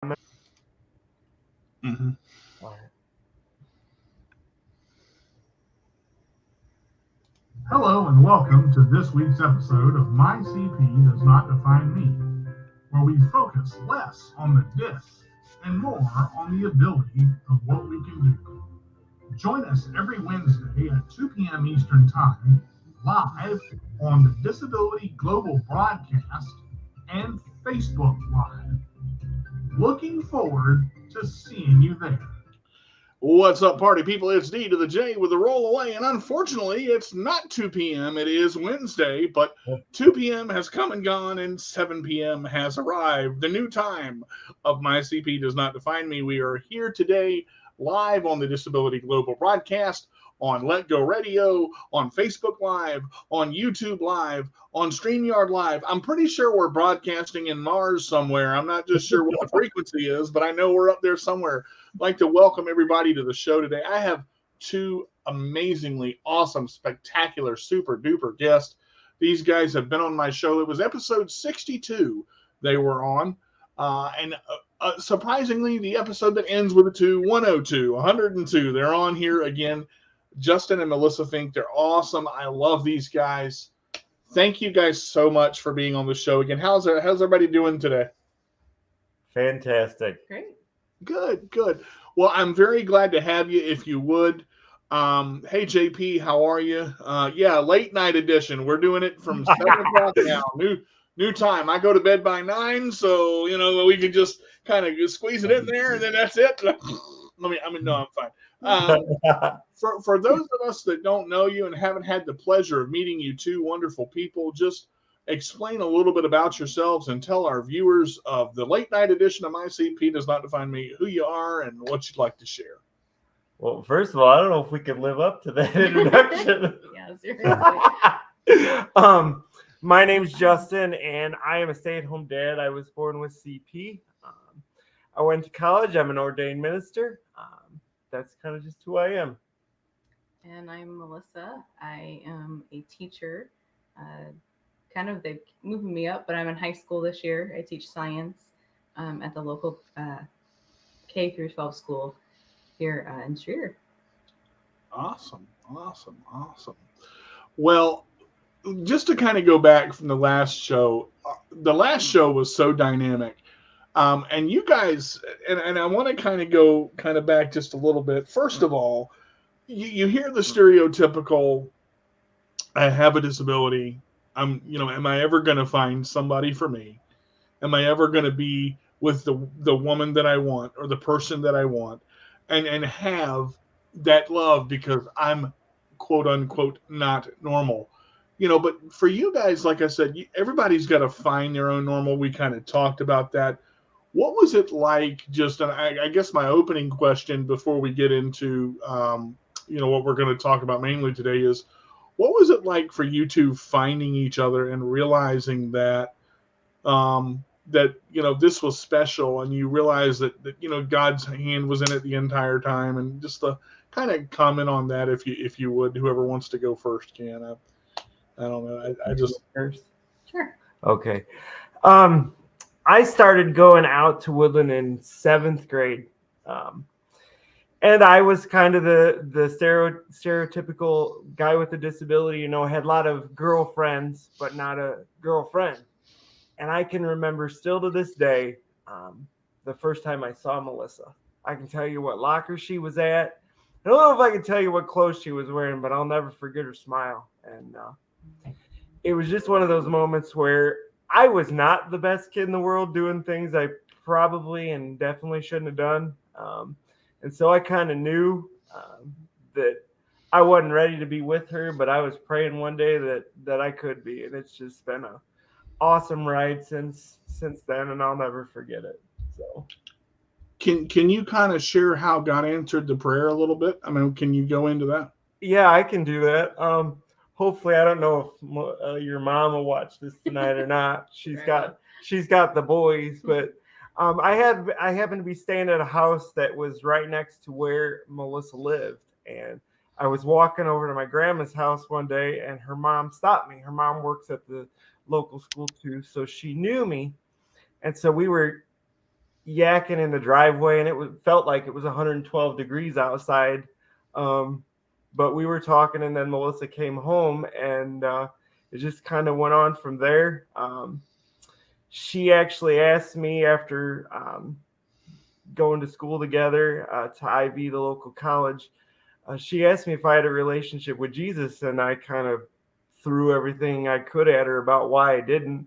Mm-hmm. All right. Hello and welcome to this week's episode of My CP Does Not Define Me, where we focus less on the dis and more on the ability of what we can do. Join us every Wednesday at 2 p.m. Eastern Time, live on the Disability Global Broadcast and Facebook Live. Looking forward to seeing you there. What's up, party people? It's D to the J with the rollaway, and unfortunately, it's not 2 p.m. It is Wednesday, but 2 p.m. has come and gone, and 7 p.m. has arrived. The new time of My CP Does Not Define Me. We are here today live on the Disability Global Broadcast, on Let Go Radio, on Facebook Live, on YouTube Live, on StreamYard Live. I'm pretty sure we're broadcasting in Mars somewhere. I'm not just sure what the frequency is, but I know we're up there somewhere. I'd like to welcome everybody to the show today. I have two amazingly awesome, spectacular, super duper guests. These guys have been on my show. It was episode 62 they were on. And surprisingly, the episode that ends with a 2, 102, 102. They're on here again. Justin and Melissa Fink, they're awesome. I love these guys. Thank you guys so much for being on the show again. How's everybody doing today? Fantastic. Great. Good. Well, I'm very glad to have you. If you would, hey JP, how are you? Yeah, late night edition. We're doing it from 7 o'clock now. New time. I go to bed by 9, so we can just kind of squeeze it in there, and then that's it. No, I'm fine. For those of us that don't know you and haven't had the pleasure of meeting you two wonderful people, just explain a little bit about yourselves and tell our viewers of the late night edition of My CP Does Not Define Me who you are and what you'd like to share. Well, first of all, I don't know if we could live up to that introduction. Yeah, seriously. My name's Justin, and I am a stay-at-home dad. I was born with CP. I went to college. I'm an ordained minister. That's kind of just who I am. And I'm Melissa. I am a teacher. They've moved me up, but I'm in high school this year. I teach science at the local K through 12 school here in Streeter. Awesome. Well, just to kind of go back from the last show was so dynamic. And you guys, and I want to kind of go back just a little bit. First of all, you hear the stereotypical, I have a disability. Am I ever going to find somebody for me? Am I ever going to be with the woman that I want or the person that I want and have that love because I'm quote unquote not normal? But for you guys, like I said, everybody's got to find their own normal. We kind of talked about that. What was it like? And I guess my opening question before we get into, what we're going to talk about mainly today is, what was it like for you two finding each other and realizing that, this was special and you realized that God's hand was in it the entire time, and just to kind of comment on that, if you would, whoever wants to go first can. I don't know. I just first. Sure. Okay. I started going out to Woodland in 7th grade. And I was kind of the stereotypical guy with a disability, I had a lot of girlfriends, but not a girlfriend. And I can remember still to this day, the first time I saw Melissa. I can tell you what locker she was at. I don't know if I can tell you what clothes she was wearing, but I'll never forget her smile. And it was just one of those moments where I was not the best kid in the world doing things I probably and definitely shouldn't have done. And so I kind of knew that I wasn't ready to be with her, but I was praying one day that I could be. And it's just been an awesome ride since then, and I'll never forget it. So, can you kind of share how God answered the prayer a little bit? Can you go into that? Yeah, I can do that. Hopefully, I don't know if your mom will watch this tonight or not. She's got the boys, but I happened to be staying at a house that was right next to where Melissa lived, and I was walking over to my grandma's house one day, and her mom stopped me. Her mom works at the local school too, so she knew me, and so we were yakking in the driveway, and felt like it was 112 degrees outside. But we were talking, and then Melissa came home, and it just kind of went on from there. She actually asked me after going to school together to Ivy, the local college. She asked me if I had a relationship with Jesus, and I kind of threw everything I could at her about why I didn't.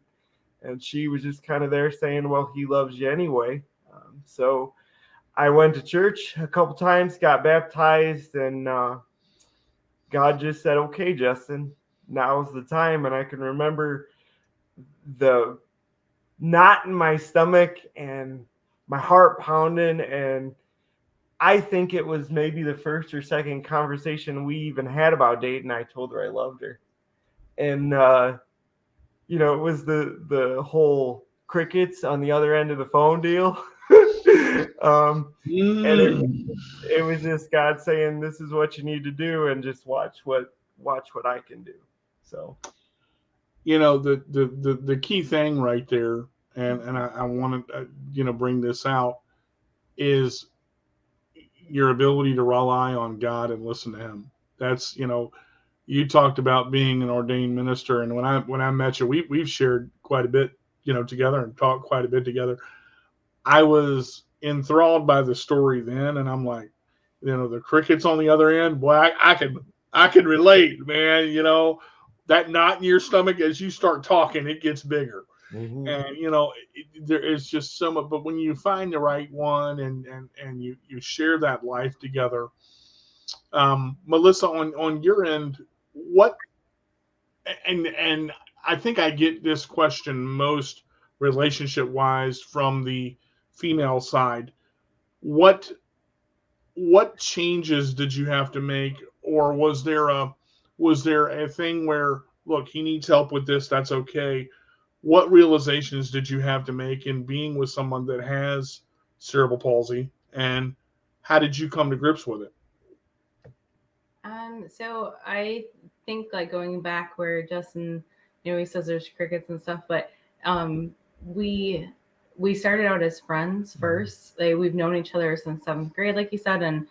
And she was just kind of there saying, well, he loves you anyway. So I went to church a couple times, got baptized, and God just said, okay, Justin, now's the time. And I can remember the knot in my stomach and my heart pounding. And I think it was maybe the first or second conversation we even had about dating. I told her I loved her. And, it was the whole crickets on the other end of the phone deal. And it was just God saying, this is what you need to do, and just watch what I can do. So, the key thing right there, and I want to bring this out, is your ability to rely on God and listen to Him. That's you talked about being an ordained minister, and when I met you, we've shared quite a bit together and talked quite a bit together. I was enthralled by the story then, and I'm like, the crickets on the other end, boy, I can relate, man. That knot in your stomach, as you start talking, it gets bigger. Mm-hmm. And there is just so much. But when you find the right one and you share that life together, Melissa, on your end, what? And I think I get this question most relationship wise from the female side. What changes did you have to make, or was there a thing where, look, he needs help with this, that's okay? What realizations did you have to make in being with someone that has cerebral palsy, and how did you come to grips with it? So I think, like, going back where Justin, he says there's crickets and stuff, but we started out as friends first. Like, we've known each other since 7th grade, like you said, and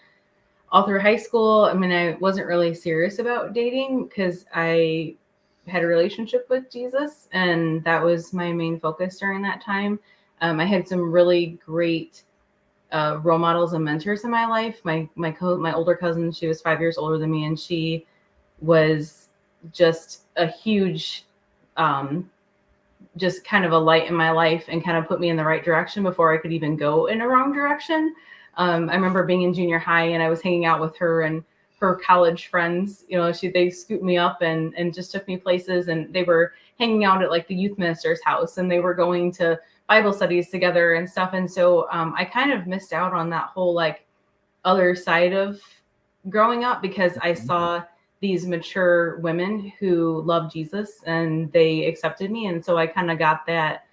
all through high school. I mean, I wasn't really serious about dating because I had a relationship with Jesus, and that was my main focus during that time. I had some really great role models and mentors in my life. My older cousin, she was 5 years older than me, and she was just a huge, just kind of a light in my life, and kind of put me in the right direction before I could even go in a wrong direction. I remember being in junior high, and I was hanging out with her and her college friends. They scooped me up and just took me places, and they were hanging out at like the youth minister's house, and they were going to Bible studies together and stuff. And so I kind of missed out on that whole like other side of growing up, because I saw these mature women who loved Jesus and they accepted me. And so I kind of got that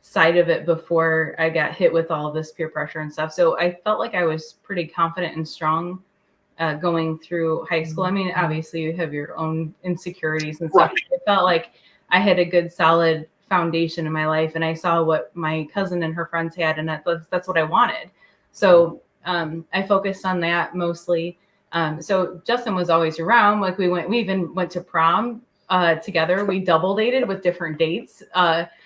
side of it before I got hit with all of this peer pressure and stuff. So I felt like I was pretty confident and strong going through high school. I mean, obviously you have your own insecurities and stuff. Right. I felt like I had a good solid foundation in my life, and I saw what my cousin and her friends had, and that's what I wanted. So I focused on that mostly. So Justin was always around. Like, we even went to prom together. We double dated with different dates.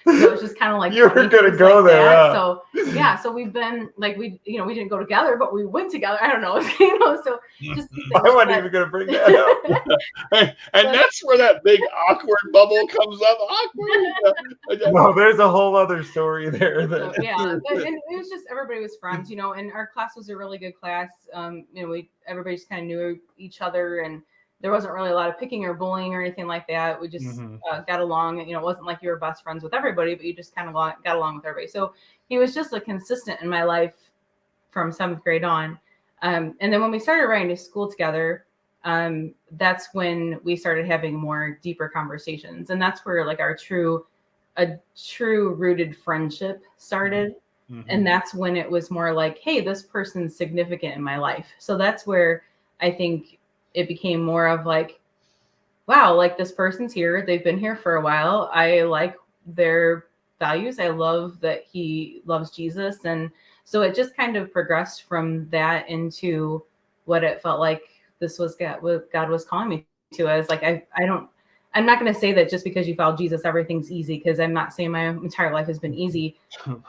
So it was just kind of like, you were gonna go like there. Yeah. So yeah, so we've been like, we didn't go together, but we went together. I don't know, so just I wasn't even gonna bring that up. And that's where that big awkward bubble comes up. Awkward. No, there's a whole other story there. So, yeah, and it was just, everybody was friends, and our class was a really good class. Everybody just kind of knew each other, and there wasn't really a lot of picking or bullying or anything like that. We just got along. It wasn't like you were best friends with everybody, but you just kind of got along with everybody. So he was just a consistent in my life from 7th grade on. And then when we started writing to school together, that's when we started having more deeper conversations. And that's where like a true rooted friendship started. Mm-hmm. And that's when it was more like, hey, this person's significant in my life. So that's where I think it became more of like, wow, like, this person's here. They've been here for a while. I like their values. I love that he loves Jesus. And So it just kind of progressed from that into what it felt like this was what God was calling me to. I was like, I'm not going to say that just because you follow Jesus, everything's easy, because I'm not saying my entire life has been easy,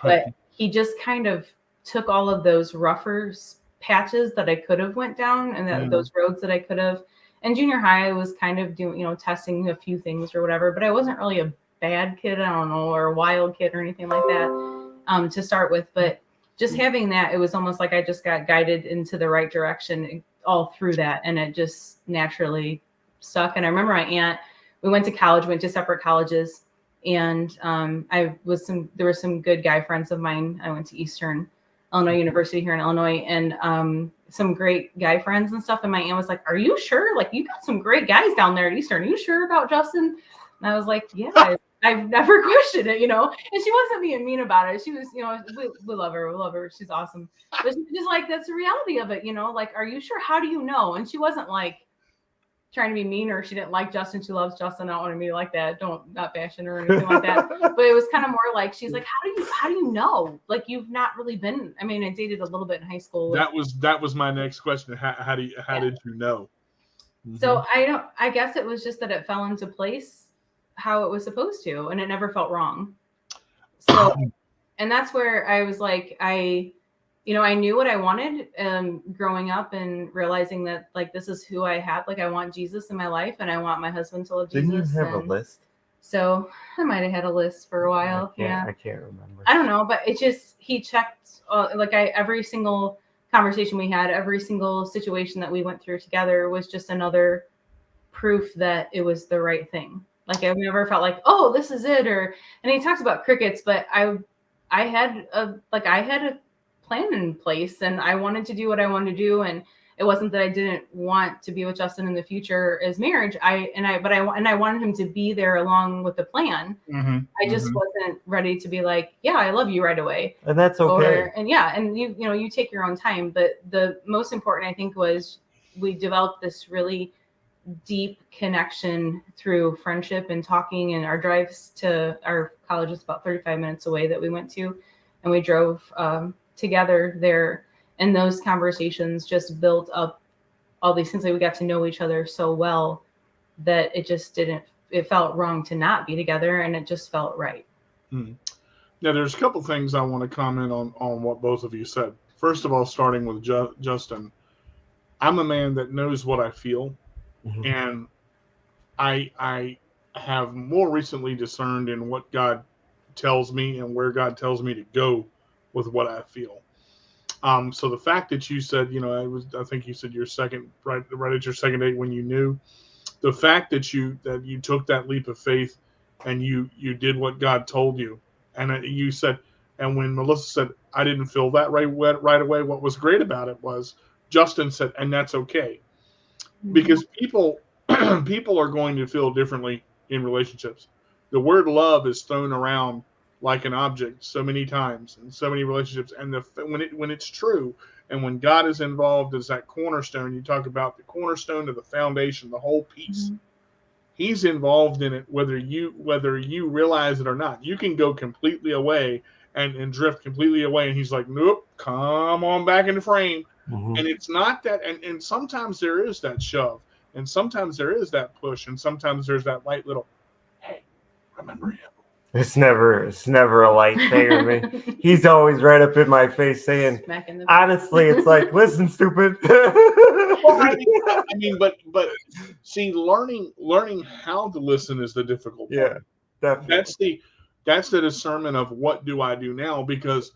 but he just kind of took all of those rougher patches that I could have went down, and those roads that I could have. And junior high, I was kind of doing, testing a few things or whatever, but I wasn't really a bad kid, I don't know, or a wild kid or anything like that to start with. But just having that, it was almost like I just got guided into the right direction all through that, and it just naturally stuck. And I remember my aunt, we went to college, went to separate colleges, and there were some good guy friends of mine. I went to Eastern Illinois University here in Illinois, and some great guy friends and stuff. And my aunt was like, "Are you sure? Like, you got some great guys down there at Eastern. Are you sure about Justin?" And I was like, "Yeah, I've never questioned it, And she wasn't being mean about it. She was, we love her. We love her. She's awesome. But she was just like, that's the reality of it, Like, are you sure? How do you know? And she wasn't like trying to be mean, or she didn't like Justin. She loves Justin. I don't want to be like that. Not bashing her or anything like that. But it was kind of more like, she's like, how do you know? Like, you've not really been. I mean, I dated a little bit in high school. That was my next question. How did you know? So I guess it was just that it fell into place how it was supposed to, and it never felt wrong. So, and that's where I was like, I knew what I wanted growing up, and realizing that, like, this is who I have. Like, I want Jesus in my life, and I want my husband to love Jesus. Didn't you have a list? So I might have had a list for a while. I can't remember. I don't know, but it just, he checked every single conversation we had, every single situation that we went through together was just another proof that it was the right thing. Like, I've never felt like, oh, this is it. And he talks about crickets, but I had a plan in place, and I wanted to do what I wanted to do. And it wasn't that I didn't want to be with Justin in the future as marriage. I wanted him to be there along with the plan. I just wasn't ready to be like, yeah, I love you right away. And that's okay. And you take your own time. But the most important, I think, was we developed this really deep connection through friendship and talking, and our drives to our college is about 35 minutes away that we went to, and we drove together there, and those conversations just built up all these things. Like, we got to know each other so well that it felt wrong to not be together, and it just felt right. Now, there's a couple things I want to comment on what both of you said. First of all, starting with Justin, I'm a man that knows what I feel. And I have more recently discerned in what God tells me and where God tells me to go with what I feel. So the fact that you said, I think you said your second, right at your second date when you knew, the fact that you took that leap of faith and you did what God told you, and you said, and when Melissa said, I didn't feel that right away, what was great about it was Justin said, and that's okay. Because people are going to feel differently in relationships. The word love is thrown around like an object so many times in so many relationships. And when it's true, and when God is involved as that cornerstone, you talk about the cornerstone of the foundation, the whole piece. He's involved in it, whether you realize it or not. You can go completely away and drift completely away, and he's like, nope, come on back in the frame. And it's not that, and sometimes there is that shove, and sometimes there is that push, and sometimes there's that light little, hey, remember him. It's never a light thing for me. He's always right up in my face saying, honestly, it's like, listen, stupid. Well, I mean, but see, learning how to listen is the difficult part. Yeah, definitely. That's the discernment of what do I do now, because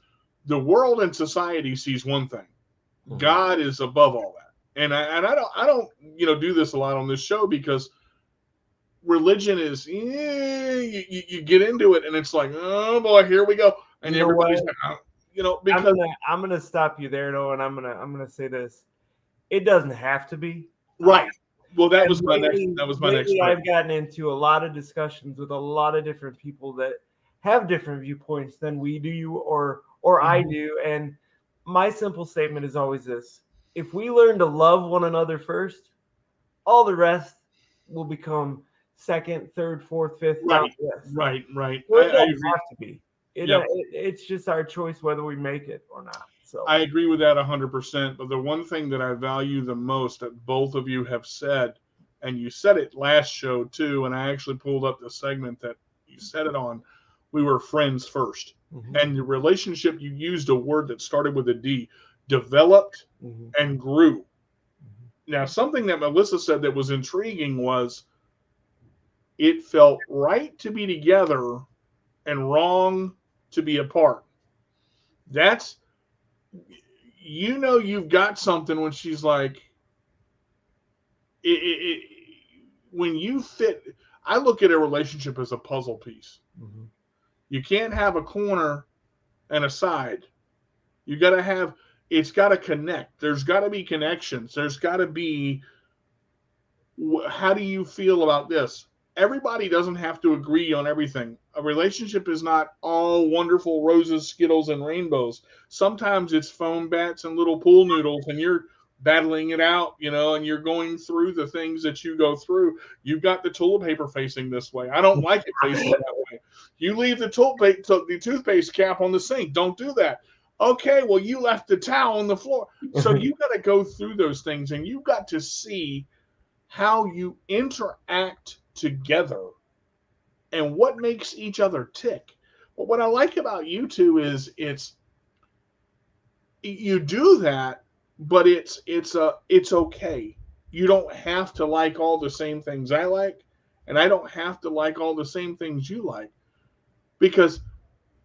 the world and society sees one thing. God is above all that, and I don't do this a lot on this show, because religion is you get into it and it's like, oh boy, here we go, and everybody's because I'm gonna stop you there though, and I'm gonna say this: it doesn't have to be right. Well, that was my next. I've gotten into a lot of discussions with a lot of different people that have different viewpoints than we do or I do, and my simple statement is always this: if we learn to love one another first, all the rest will become second, third, fourth, fifth. Right. It I doesn't have to be. It's just our choice whether we make it or not. So I agree with that 100%. But the one thing that I value the most that both of you have said, and you said it last show too, and I actually pulled up the segment that you said it on, we were friends first. Mm-hmm. And the relationship, you used a word that started with a D, developed Mm-hmm. and grew. Mm-hmm. Now, something that Melissa said that was intriguing was it felt right to be together and wrong to be apart. That's, you've got something when she's like, when you fit, I look at a relationship as a puzzle piece. Mm-hmm. You can't have a corner and a side. You got to have, it's got to connect. There's got to be connections. There's got to be, how do you feel about this? Everybody doesn't have to agree on everything. A relationship is not all wonderful roses, Skittles, and rainbows. Sometimes it's foam bats and little pool noodles, and you're battling it out, and you're going through the things that you go through. You've got the toilet paper facing this way. I don't like it facing that way. You leave the toothpaste cap on the sink. Don't do that. Okay, well, you left the towel on the floor. So you got to go through those things, and you've got to see how you interact together and what makes each other tick. But what I like about you two is you do that, but it's okay. You don't have to like all the same things I like, and I don't have to like all the same things you like, because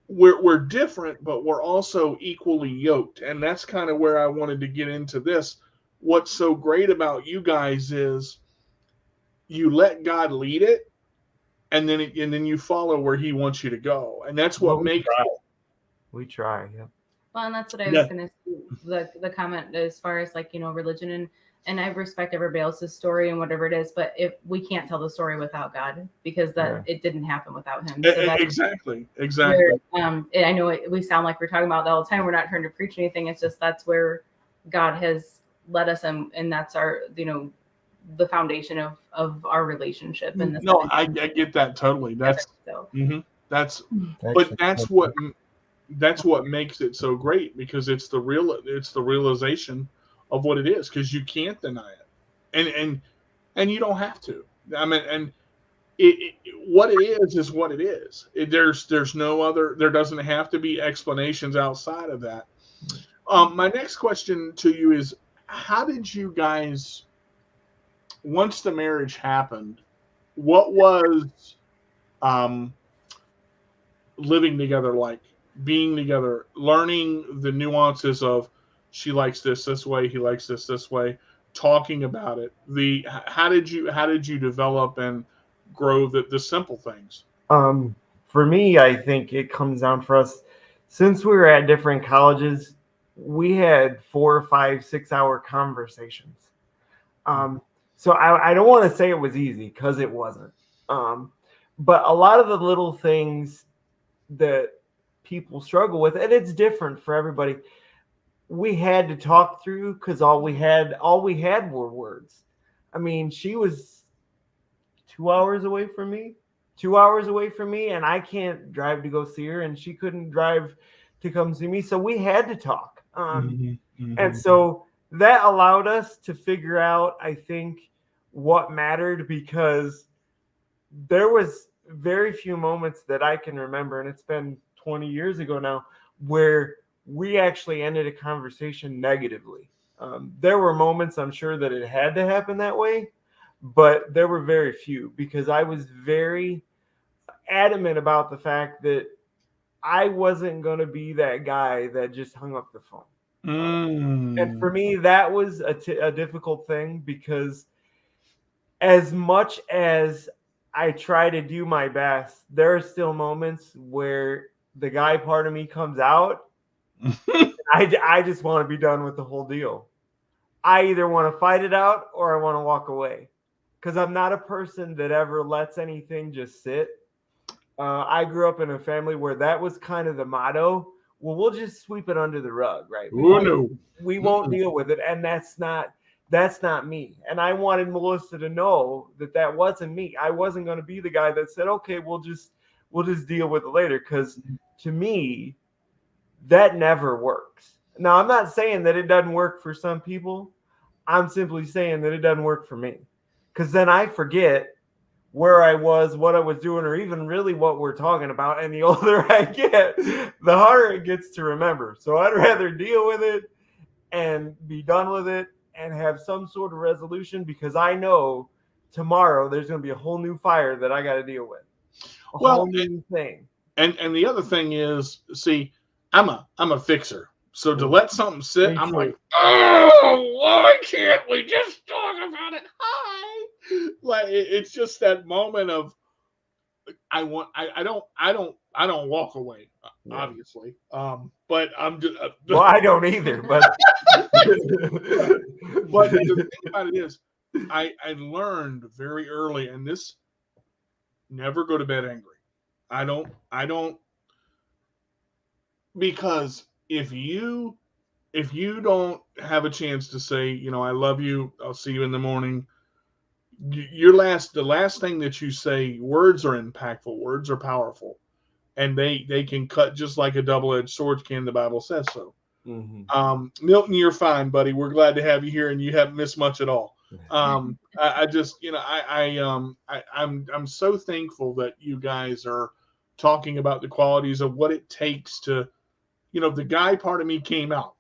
we're different, but we're also equally yoked. And that's kind of where I wanted to get into this. What's so great about you guys is you let God lead it, and then you follow where He wants you to go, and that's what makes it. We try, yeah. Well, and that's what I was going to say, the comment as far as religion, and I respect everybody else's story and whatever it is, but if we can't tell the story without God, because it didn't happen without Him. So Exactly. I know we sound like we're talking about that all the time. We're not trying to preach anything. It's just that's where God has led us, and that's our the foundation of our relationship. And I get that totally. That's that's what makes it so great, because it's the realization of what it is, because you can't deny it, and you don't have to. I mean, and what it is what it is. There's no other. There doesn't have to be explanations outside of that. My next question to you is, how did you guys, once the marriage happened, what was living together like? Being together, learning the nuances of she likes this way, he likes this way, talking about it. How did you develop and grow the simple things? For me, I think it comes down for us, since we were at different colleges, we had 4, 5, 6 hour conversations. So I don't want to say it was easy, because it wasn't. But a lot of the little things that people struggle with, and it's different for everybody, we had to talk through, because all we had were words. I mean, she was 2 hours away from me, and I can't drive to go see her, and she couldn't drive to come see me, so we had to talk. And so that allowed us to figure out, I think, what mattered, because there was very few moments that I can remember, and it's been 20 years ago now, where we actually ended a conversation negatively. There were moments, I'm sure, that it had to happen that way, but there were very few, because I was very adamant about the fact that I wasn't going to be that guy that just hung up the phone. And for me, that was a difficult thing, because as much as I try to do my best, there are still moments where the guy part of me comes out. I just want to be done with the whole deal. I either want to fight it out or I want to walk away, because I'm not a person that ever lets anything just sit. I grew up in a family where that was kind of the motto. Well, we'll just sweep it under the rug, right? We won't deal with it, and that's not me. And I wanted Melissa to know that wasn't me. I wasn't going to be the guy that said, okay, we'll just we'll just deal with it later. Because to me, that never works. Now, I'm not saying that it doesn't work for some people. I'm simply saying that it doesn't work for me. Because then I forget where I was, what I was doing, or even really what we're talking about. And the older I get, the harder it gets to remember. So I'd rather deal with it and be done with it and have some sort of resolution, because I know tomorrow there's going to be a whole new fire that I got to deal with. A whole new thing. And the other thing is, see, I'm a fixer. So to let something sit, I'm like, oh, why can't we just talk about it? Hi. Like it's just that moment of I don't walk away, obviously. But I'm just well, I don't either, but but the thing about it is I learned very early, and this, never go to bed angry. I don't because if you don't have a chance to say, I love you, I'll see you in the morning, the last thing that you say, words are impactful, words are powerful, and they can cut just like a double-edged sword can. The Bible says so. Mm-hmm. Milton, you're fine, buddy. We're glad to have you here, and you haven't missed much at all. I just, I'm so thankful that you guys are talking about the qualities of what it takes to, the guy part of me came out.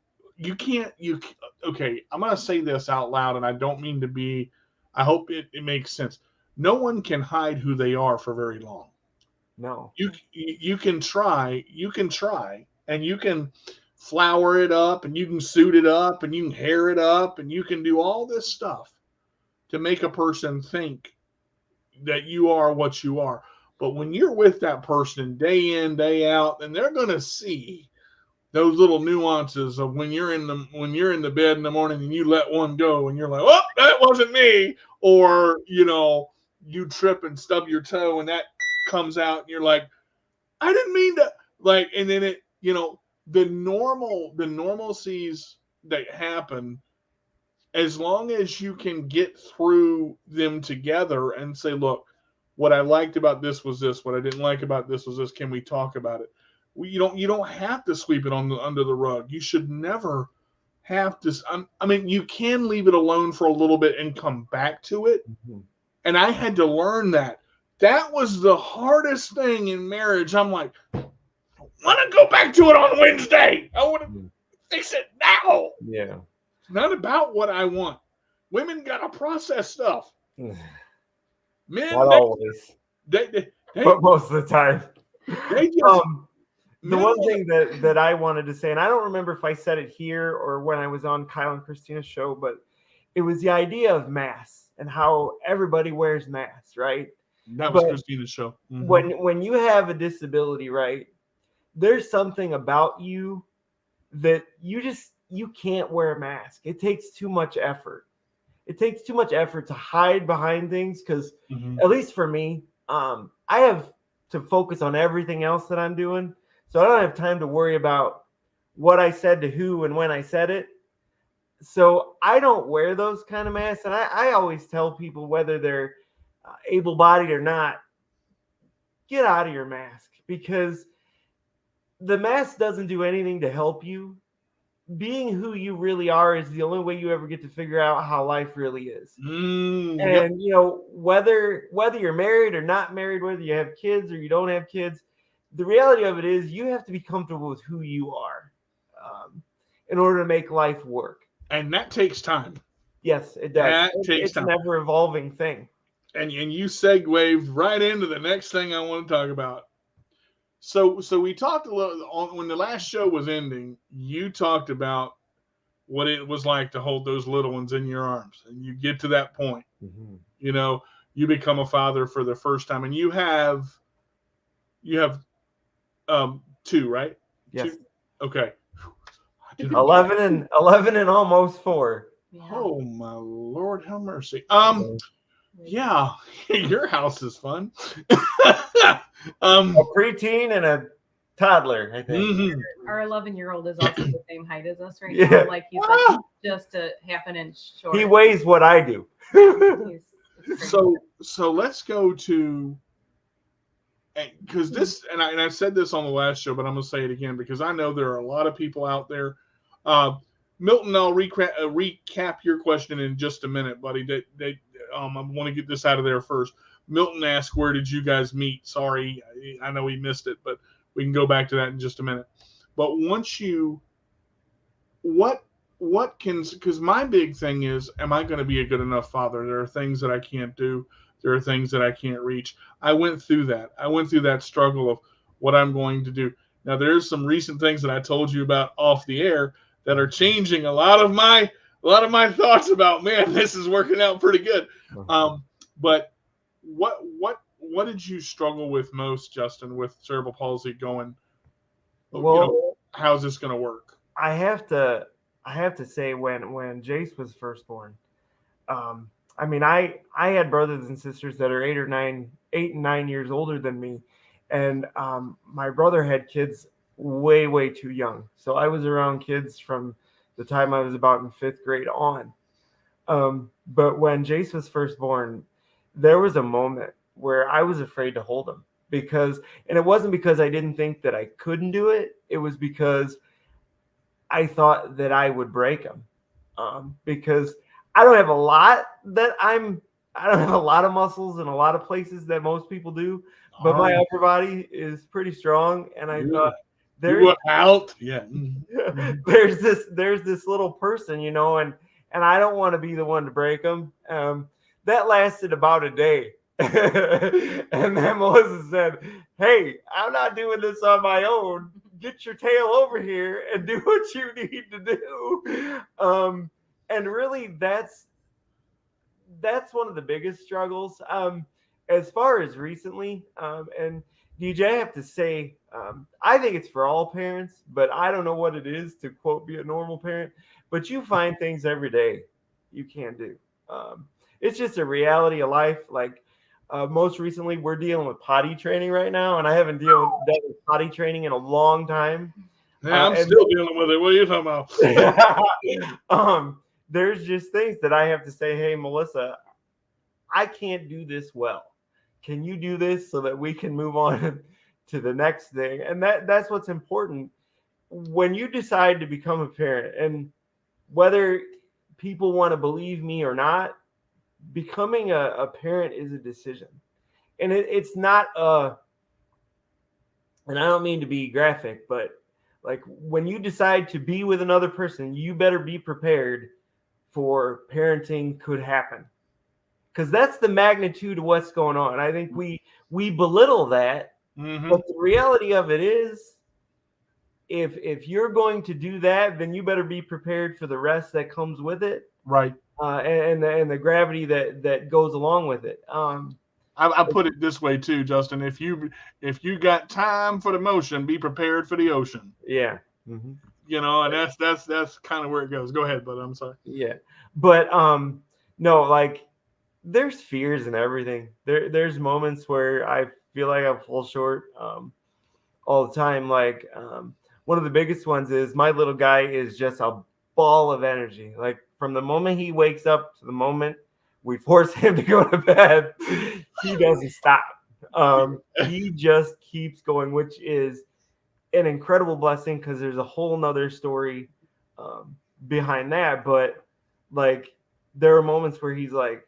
Okay, I'm going to say this out loud, and I don't mean to be, I hope it makes sense. No one can hide who they are for very long. No. You can try, and you can flower it up, and you can suit it up, and you can hair it up, and you can do all this stuff to make a person think that you are what you are. But when you're with that person day in, day out, then they're going to see those little nuances of when you're in the bed in the morning and you let one go and you're like, oh, that wasn't me. Or, you trip and stub your toe and that comes out and you're like, I didn't mean to, like, and then it, the normalcies that happen, as long as you can get through them together and say, look, what I liked about this was this, what I didn't like about this was this, can we talk about it? You don't have to sweep it under the rug. You should never have to. I mean, you can leave it alone for a little bit and come back to it. Mm-hmm. And I had to learn that. That was the hardest thing in marriage. I'm like, I want to go back to it on Wednesday. I want to fix it now. Yeah. It's not about what I want. Women got to process stuff. Men, not always. They, but most of the time. They just. The one thing that I wanted to say, and I don't remember if I said it here or when I was on Kyle and Christina's show, but it was the idea of masks and how everybody wears masks, right? That was Christina's show. Mm-hmm. When you have a disability, right, there's something about you that you can't wear a mask. It takes too much effort. It takes too much effort to hide behind things because, at least for me, I have to focus on everything else that I'm doing. So I don't have time to worry about what I said to who and when I said it. So I don't wear those kind of masks. And I always tell people, whether they're able-bodied or not, get out of your mask, because the mask doesn't do anything to help you. Being who you really are is the only way you ever get to figure out how life really is. And, whether you're married or not married, whether you have kids or you don't have kids, the reality of it is you have to be comfortable with who you are in order to make life work. And that takes time. Yes, it does. It's an ever-evolving thing. And you segued right into the next thing I want to talk about. So we talked a little, when the last show was ending, you talked about what it was like to hold those little ones in your arms. And you get to that point. Mm-hmm. You become a father for the first time. And you have 2, right? Yes. 2? Okay. 11 and almost 4. Yeah. Oh my Lord, have mercy. Yeah, your house is fun. A preteen and a toddler, I think. Mm-hmm. Our 11-year-old is also the same height as us right now. Like he's like just a half an inch short. He weighs what I do. So let's go to because this, and I said this on the last show, but I'm going to say it again because I know there are a lot of people out there. Milton, I'll recap your question in just a minute, buddy. I want to get this out of there first. Milton asked, where did you guys meet? Sorry, I know he missed it, but we can go back to that in just a minute. But once you, what can, because my big thing is, am I going to be a good enough father? There are things that I can't do. There are things that I can't reach. I went through that. I went through that struggle of what I'm going to do. Now, there's some recent things that I told you about off the air that are changing a lot of my thoughts about, man, this is working out pretty good. But what did you struggle with most, Justin, with cerebral palsy going, well, how's this going to work? I have to say when Jace was first born, I mean, I had brothers and sisters that are 8 and 9 years older than me. And my brother had kids way too young. So I was around kids from the time I was about in 5th grade on. But when Jace was first born, there was a moment where I was afraid to hold him and it wasn't because I didn't think that I couldn't do it. It was because I thought that I would break him. Because I don't have a lot of muscles in a lot of places that most people do, but my upper body is pretty strong. And I thought there's this little person, and I don't want to be the one to break him. That lasted about a day. And then Melissa said, "Hey, I'm not doing this on my own. Get your tail over here and do what you need to do." And really, that's one of the biggest struggles. As far as recently, and DJ, I have to say, I think it's for all parents, but I don't know what it is to, quote, be a normal parent. But you find things every day you can't do. It's just a reality of life. Like most recently, we're dealing with potty training right now, and I haven't dealt with potty training in a long time. Yeah, I'm still dealing with it. What are you talking about? There's just things that I have to say, hey, Melissa, I can't do this well. Can you do this so that we can move on to the next thing? And that's what's important when you decide to become a parent. And whether people want to believe me or not, becoming a parent is a decision. And it's not and I don't mean to be graphic, but like when you decide to be with another person, you better be prepared for parenting could happen, because that's the magnitude of what's going on. I think we belittle that, but the reality of it is, if you're going to do that, then you better be prepared for the rest that comes with it, right? And the gravity that goes along with it. I put it this way too, Justin. If you got time for the motion, be prepared for the ocean. Yeah. And that's kind of where it goes. Go ahead, but I'm sorry. Yeah, but no, like there's fears and everything. There's moments where I feel like I fall short all the time. Like one of the biggest ones is my little guy is just a ball of energy. Like from the moment he wakes up to the moment we force him to go to bed, he doesn't stop. He just keeps going, which is an incredible blessing because there's a whole nother story behind that. But like there are moments where he's like,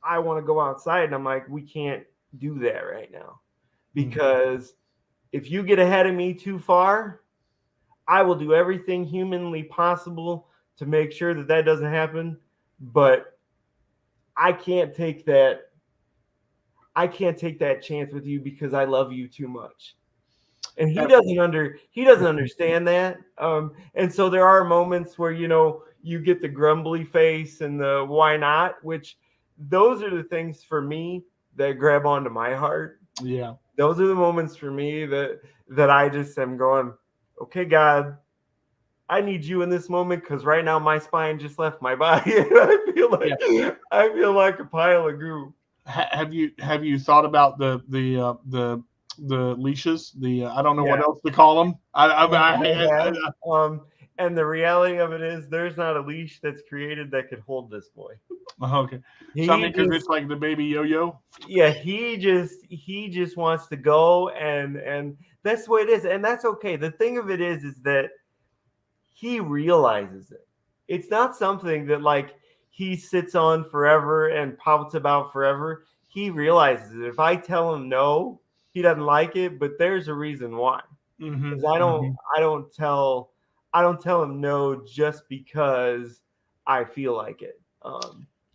I want to go outside, and I'm like, we can't do that right now, because if you get ahead of me too far, I will do everything humanly possible to make sure that doesn't happen, but I can't take that chance with you because I love you too much. And he doesn't understand that. And so there are moments where, you get the grumbly face and the why not, which those are the things for me that grab onto my heart. Yeah. Those are the moments for me that I just am going, okay, God, I need you in this moment, because right now my spine just left my body and I feel like a pile of goo. Have you thought about the leashes? I don't know what else to call them. And the reality of it is, there's not a leash that's created that could hold this boy. Okay. He So I mean, because just, it's like the baby yo-yo. yeah, he just wants to go, and that's the way it is, and that's okay. The thing of it is that he realizes it. It's not something that like he sits on forever and pouts about forever. He realizes it. If I tell him no, he doesn't like it, but there's a reason why. Mm-hmm. Because I don't tell him no just because I feel like it.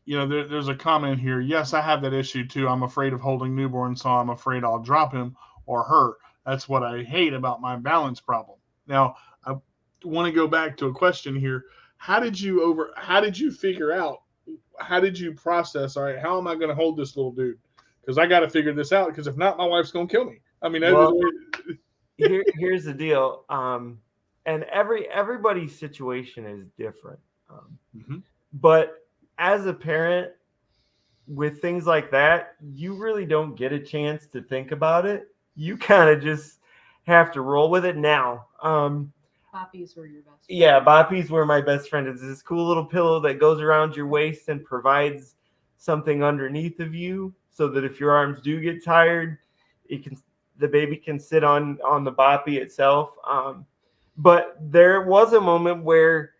You know, there's a comment here. Yes, I have that issue too. I'm afraid of holding newborn, so I'm afraid I'll drop him or her. That's what I hate about my balance problem. Now, I want to go back to a question here. How did you figure out? How did you process? All right, how am I going to hold this little dude? Because I got to figure this out. Because if not, my wife's going to kill me. I mean, Well, here's the deal. And everybody's situation is different. Mhm. But as a parent, with things like that, you really don't get a chance to think about it. You kind of just have to roll with it now. Poppies were your best friend. Yeah, Boppies were my best friend. It's this cool little pillow that goes around your waist and provides something underneath of you, so that if your arms do get tired, the baby can sit on the Boppy itself. But there was a moment where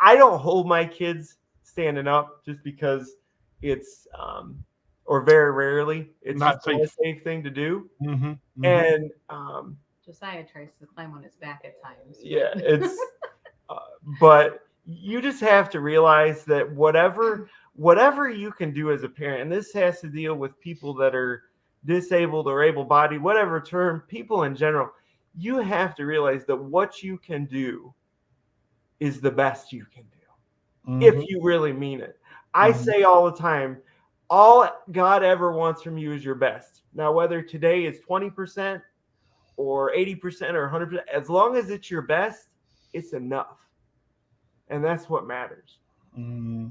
I don't hold my kids standing up just because it's or very rarely it's Not just not a safe. safe thing to do. Mm-hmm. Mm-hmm. And Josiah tries to climb on his back at times. yeah, it's but you just have to realize that whatever you can do as a parent, and this has to deal with people that are disabled or able-bodied, whatever term, people in general, you have to realize that what you can do is the best you can do. Mm-hmm. If you really mean it. I say all the time, all God ever wants from you is your best. Now, whether today is 20% or 80% or 100%, as long as it's your best, it's enough. And that's what matters. Mm-hmm.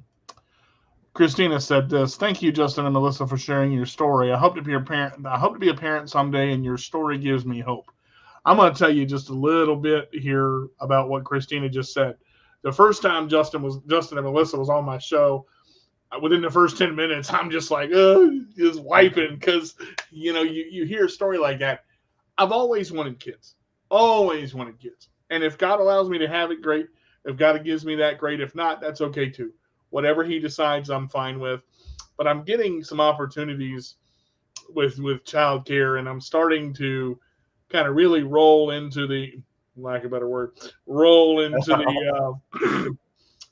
Christina said this. Thank you, Justin and Melissa, for sharing your story. I hope to be a parent. I hope to be a parent someday, and your story gives me hope. I'm going to tell you just a little bit here about what Christina just said. The first time Justin and Melissa was on my show, within the first 10 minutes, I'm just like, just wiping, because you hear a story like that. I've always wanted kids. Always wanted kids. And if God allows me to have it, great. If God gives me that, great. If not, that's okay too. Whatever he decides, I'm fine with. But I'm getting some opportunities with childcare, and I'm starting to kind of really roll into the, lack of a better word, roll into the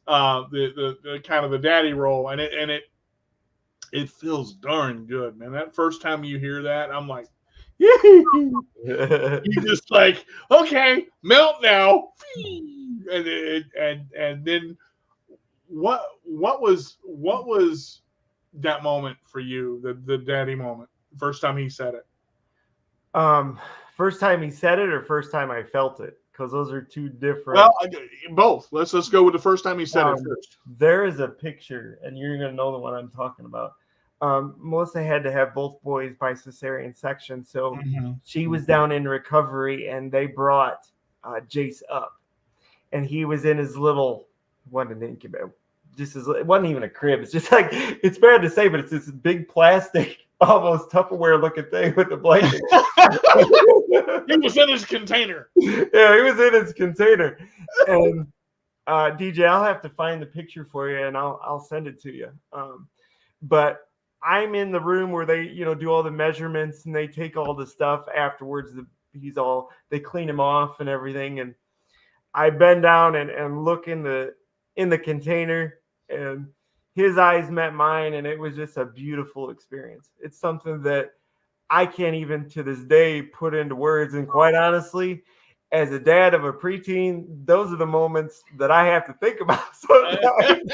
the kind of the daddy role, and it feels darn good, man. That first time you hear that, I'm like, you just like, okay, melt now, and then what was that moment for you, the daddy moment, first time he said it? First time he said it or first time I felt it? Because those are two different. Well, both. Let's go with the first time he said it first. There is a picture, and you're going to know the one I'm talking about. Melissa had to have both boys by cesarean section, so she was down in recovery, and they brought Jace up, and he was in his little, what an incubator. It wasn't even a crib. It's just like, it's bad to say, but it's this big plastic, almost Tupperware looking thing with the blanket. He was in his container. Yeah, he was in his container. And DJ, I'll have to find the picture for you, and I'll send it to you. But I'm in the room where they, do all the measurements, and they take all the stuff afterwards. They clean him off and everything. And I bend down and look in the container, and his eyes met mine, and it was just a beautiful experience. It's something that I can't even to this day put into words. And quite honestly, as a dad of a preteen, those are the moments that I have to think about sometimes.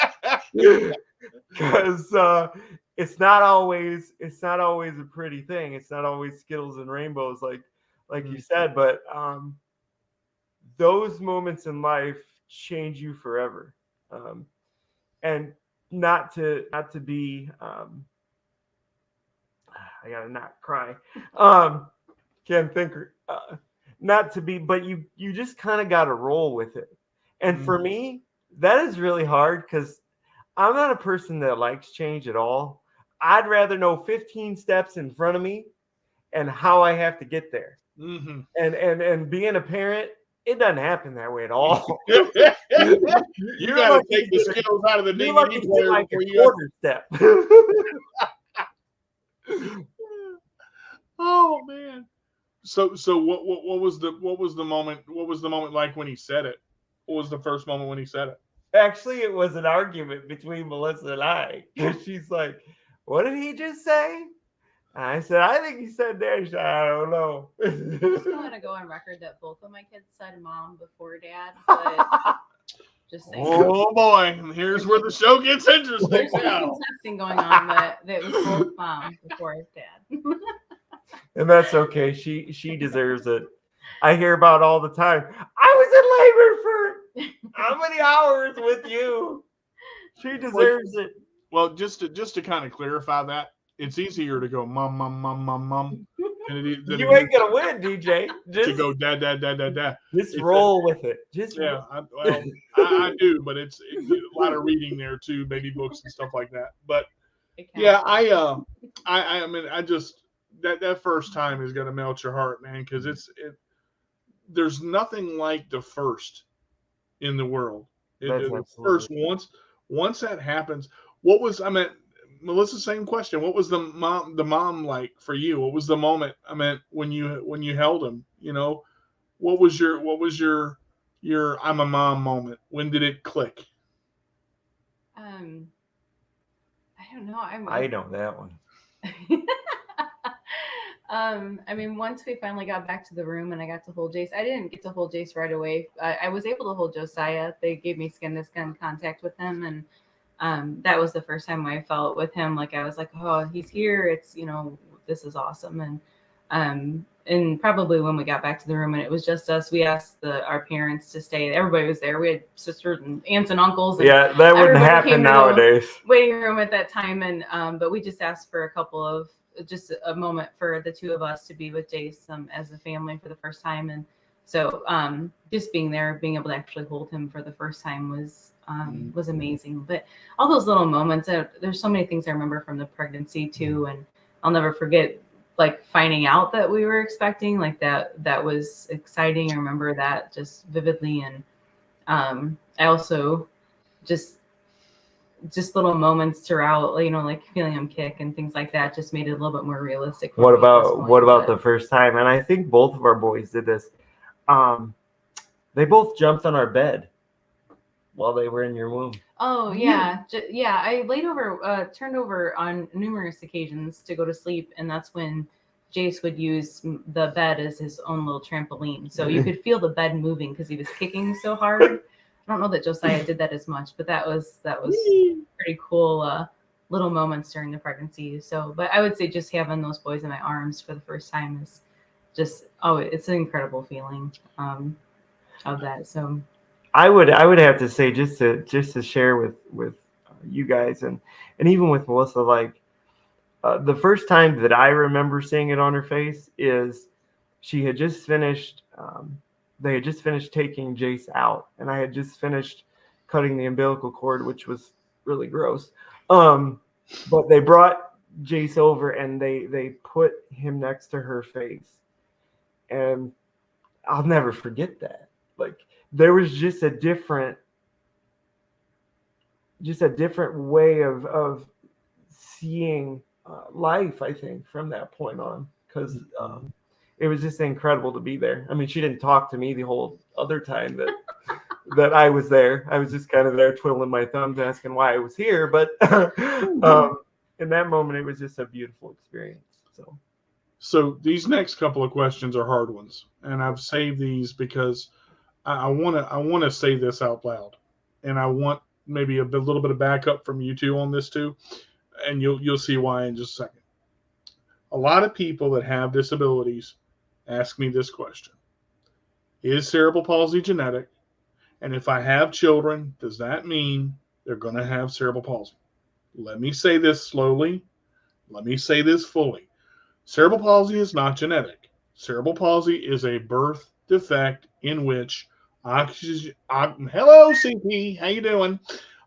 Because it's not always a pretty thing. It's not always Skittles and rainbows like you said, but those moments in life change you forever. And not to be I gotta not cry. Can't think. Not to be, but you just kind of got to roll with it. And for me, that is really hard, because I'm not a person that likes change at all. I'd rather know 15 steps in front of me and how I have to get there. Mm-hmm. And being a parent, it doesn't happen that way at all. You You're got to lucky take the get a- skills out of the you're lucky DVD to player get like before a you got. quarter step. Oh man. So what was the moment like when he said it? What was the first moment when he said it? Actually, it was an argument between Melissa and I. She's like, "What did he just say?" And I said, "I think he said dash." I don't know. I just want to go on record that both of my kids said mom before dad, but just saying. Oh boy, here's where the show gets interesting. There's Yeah. some testing going on, but it was both mom before dad. And that's okay. She deserves it. I hear about it all the time. I was in labor for how many hours with you? She deserves it. Well, just to kind of clarify that, it's easier to go mom, mom, mom, mom, mom. Than You ain't gonna win, DJ. To go dad, dad, dad, dad, dad. Just roll with it. Just yeah. I do, but it's a lot of reading there too, maybe books and stuff like that. But yeah, I mean, I just that first time is gonna melt your heart, man, because there's nothing like the first in the world. The first once that happens, what was Melissa, same question. What was the mom like for you? What was the moment? When you held him, what was your I'm a mom moment? When did it click? I don't know. I know that one. Once we finally got back to the room and I got to hold Jace, I didn't get to hold Jace right away. I was able to hold Josiah. They gave me skin-to-skin contact with him, and that was the first time I felt with him. Like I was like, oh, he's here. It's this is awesome. And probably when we got back to the room and it was just us, we asked our parents to stay. Everybody was there. We had sisters and aunts and uncles. And yeah, that wouldn't happen nowadays. Waiting room at that time, and but we just asked for just a moment for the two of us to be with Jace as a family for the first time. And so just being there, being able to actually hold him for the first time was amazing. But all those little moments, there's so many things I remember from the pregnancy too. And I'll never forget like finding out that we were expecting, like that was exciting. I remember that just vividly. And I also just little moments throughout, like feeling him kick and things like that just made it a little bit more realistic. What about the first time? And I think both of our boys did this. They both jumped on our bed while they were in your womb. Oh yeah. Yeah. I turned over on numerous occasions to go to sleep. And that's when Jace would use the bed as his own little trampoline. So you could feel the bed moving because he was kicking so hard. I don't know that Josiah did that as much, but that was pretty cool little moments during the pregnancy. So, but I would say just having those boys in my arms for the first time is just it's an incredible feeling of that. So I would have to say just to share with you guys and even with Melissa, like the first time that I remember seeing it on her face is she had just finished. They had just finished taking Jace out, and I had just finished cutting the umbilical cord, which was really gross. But they brought Jace over, and they put him next to her face, and I'll never forget that. Like there was just a different way of seeing life, I think, from that point on, because it was just incredible to be there. I mean, she didn't talk to me the whole other time that I was there. I was just kind of there twiddling my thumbs, asking why I was here. But in that moment, it was just a beautiful experience. So these next couple of questions are hard ones, and I've saved these because I want to say this out loud, and I want maybe a little bit of backup from you two on this too, and you'll see why in just a second. A lot of people that have disabilities ask me this question: is cerebral palsy genetic? And if I have children, does that mean they're going to have cerebral palsy? Let me say this slowly. Let me say this fully. Cerebral palsy is not genetic. Cerebral palsy is a birth defect in which hello, CP, how you doing?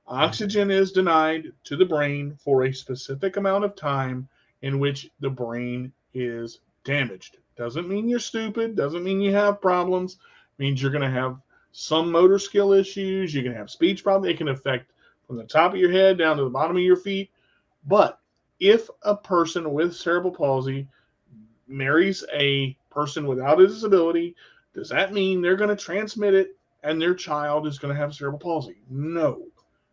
Oxygen is denied to the brain for a specific amount of time in which the brain is damaged. Doesn't mean you're stupid, doesn't mean you have problems. It means you're going to have some motor skill issues, you can have speech problems. It can affect from the top of your head down to the bottom of your feet. But if a person with cerebral palsy marries a person without a disability, does that mean they're going to transmit it and their child is going to have cerebral palsy? No.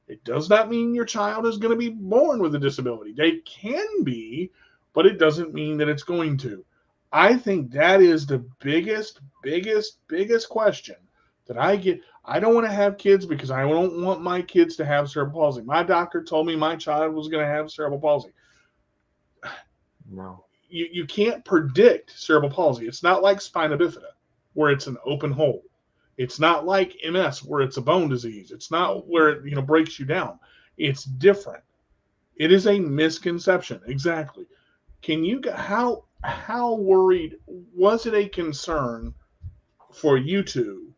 It does not mean your child is going to be born with a disability. They can be, but it doesn't mean that it's going to. I think that is the biggest question that I get. I don't want to have kids because I don't want my kids to have cerebral palsy. My doctor told me my child was going to have cerebral palsy. No. You can't predict cerebral palsy. It's not like spina bifida, where it's an open hole. It's not like MS, where it's a bone disease. It's not where it breaks you down. It's different. It is a misconception. Exactly. How worried was it a concern for you two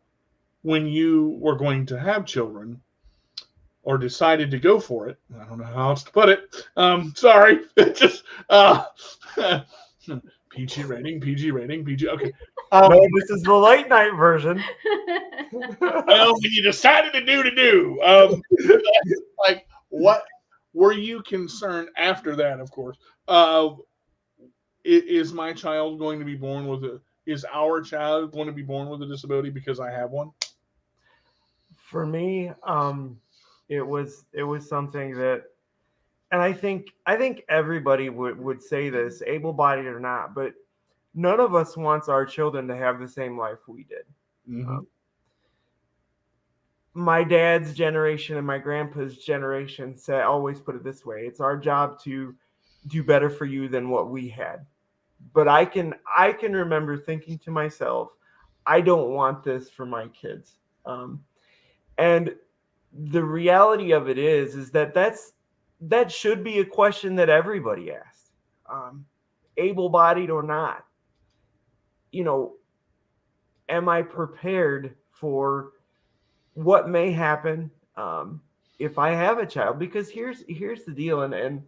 when you were going to have children or decided to go for it? I don't know how else to put it. Sorry. Just PG rating. Okay. No, this is the late night version. Well, when you decided to do, like, what were you concerned after that? Of course, is my child going to be born with is our child going to be born with a disability because I have one? For me, it was something that, and I think everybody would say this, able-bodied or not, but none of us wants our children to have the same life we did. Mm-hmm. My dad's generation and my grandpa's generation always put it this way: it's our job to do better for you than what we had. But I can remember thinking to myself, I don't want this for my kids. And the reality of it is that should be a question that everybody asks, able-bodied or not. Am I prepared for what may happen if I have a child? Because here's the deal, and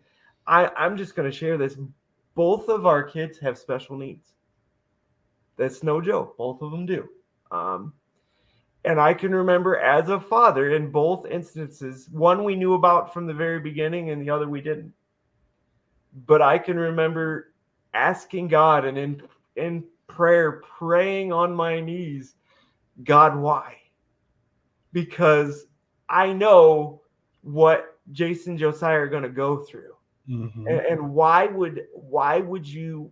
I'm just going to share this. Both of our kids have special needs. That's no joke. Both of them do. And I can remember as a father in both instances, one we knew about from the very beginning and the other we didn't. But I can remember asking God and in prayer, praying on my knees, God, why? Because I know what Jason and Josiah are going to go through. Mm-hmm. And why would you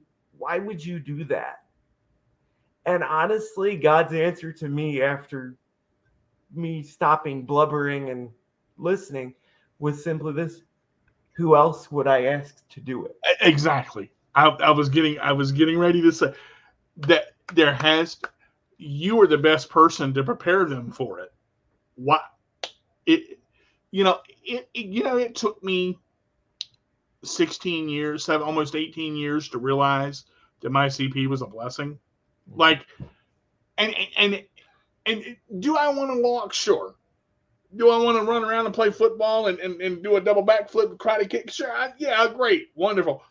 do that? And honestly, God's answer to me after me stopping blubbering and listening was simply this: who else would I ask to do it? Exactly. I was getting ready to say that you are the best person to prepare them for it. Why? It took me 16 years, almost 18 years to realize that my CP was a blessing. Like, and do I want to walk? Sure. Do I want to run around and play football and do a double backflip, karate kick? Sure. Yeah, great. Wonderful.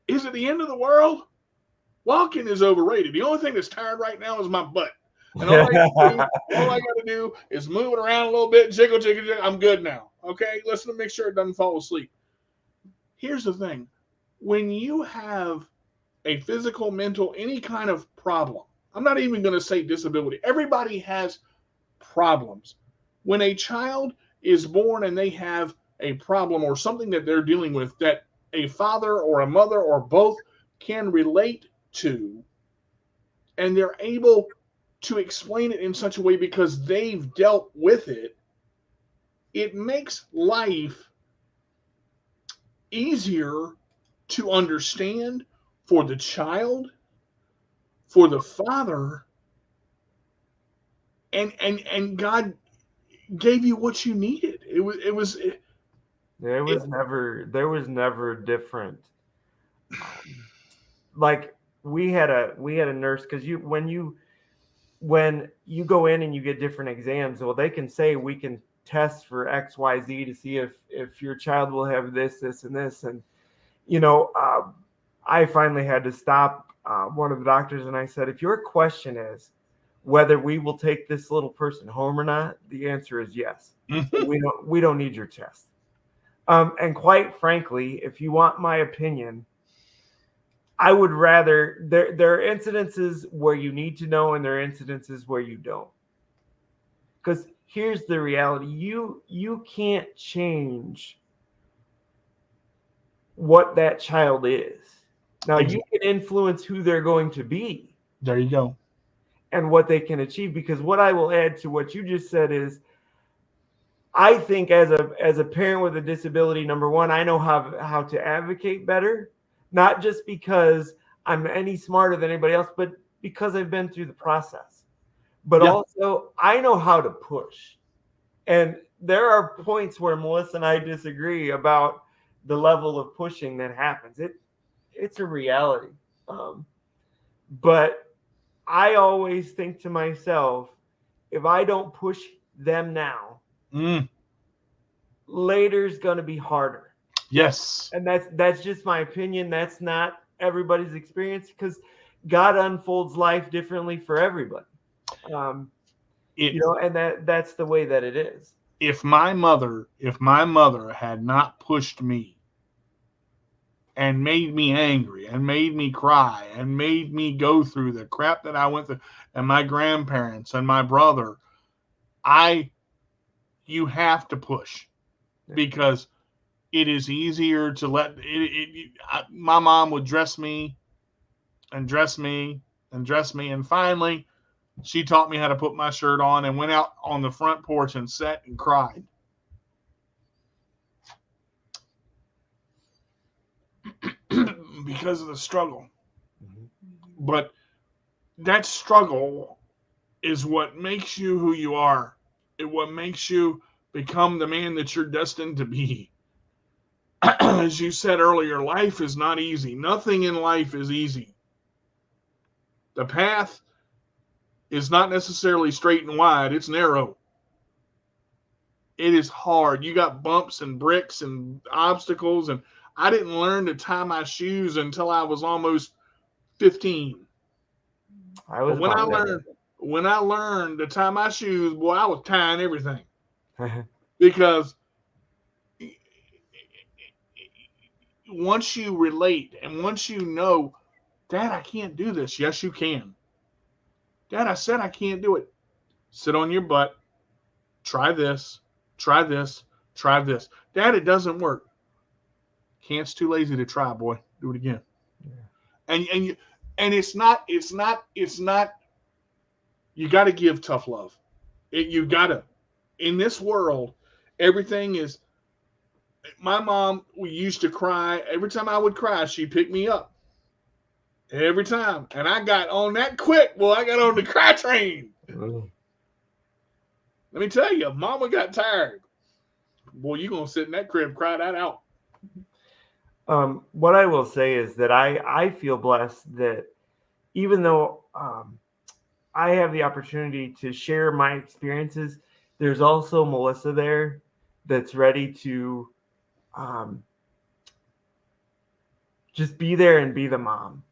Is it the end of the world? Walking is overrated. The only thing that's tired right now is my butt. And all I got to do is move it around a little bit, jiggle. I'm good now. Okay? Listen to make sure it doesn't fall asleep. Here's the thing. When you have a physical, mental, any kind of problem, I'm not even going to say disability. Everybody has problems. When a child is born and they have a problem or something that they're dealing with that a father or a mother or both can relate to, and they're able to explain it in such a way because they've dealt with it, it makes life easier to understand for the child, for the father, and God gave you what you needed. There was never different. Like we had a nurse, because when you go in and you get different exams, well, they can say we can tests for XYZ to see if your child will have this, and this. And, I finally had to stop one of the doctors, and I said, if your question is whether we will take this little person home or not, the answer is yes. We don't need your test. And quite frankly, if you want my opinion, I would rather there are incidences where you need to know, and there are incidences where you don't. Because here's the reality: you can't change what that child is. Now you can influence who they're going to be. There you go. And what they can achieve. Because what I will add to what you just said is, I think as a parent with a disability, number one, I know how to advocate better. Not just because I'm any smarter than anybody else, but because I've been through the process. But also, I know how to push. And there are points where Melissa and I disagree about the level of pushing that happens. It's a reality. But I always think to myself, if I don't push them now, later's going to be harder. Yes. And that's just my opinion. That's not everybody's experience, because God unfolds life differently for everybody. And that's the way that it is. If my mother had not pushed me and made me angry and made me cry and made me go through the crap that I went through, and my grandparents and my brother, you have to push, because it is easier to let my mom would dress me, and finally she taught me how to put my shirt on and went out on the front porch and sat and cried. Because of the struggle. But that struggle is what makes you who you are. It what makes you become the man that you're destined to be. As you said earlier, life is not easy. Nothing in life is easy. The path is not necessarily straight and wide. It's narrow. It is hard. You got bumps and bricks and obstacles. And I didn't learn to tie my shoes until I was almost 15. When I learned to tie my shoes, boy, I was tying everything. Because once you relate and once you know, Dad, I can't do this. Yes, you can. Dad, I said I can't do it. Sit on your butt. Try this. Try this. Try this. Dad, it doesn't work. Can't's too lazy to try, boy. Do it again. Yeah. And it's not. You got to give tough love. You got to. In this world, everything is. My mom used to cry. Every time I would cry, she'd pick me up. Every time. And I got on that quick. Well, I got on the cry train. Let me tell you, Mama got tired. Boy, you going to sit in that crib, cry that out. What I will say is that I feel blessed that even though I have the opportunity to share my experiences, there's also Melissa there that's ready to just be there and be the mom.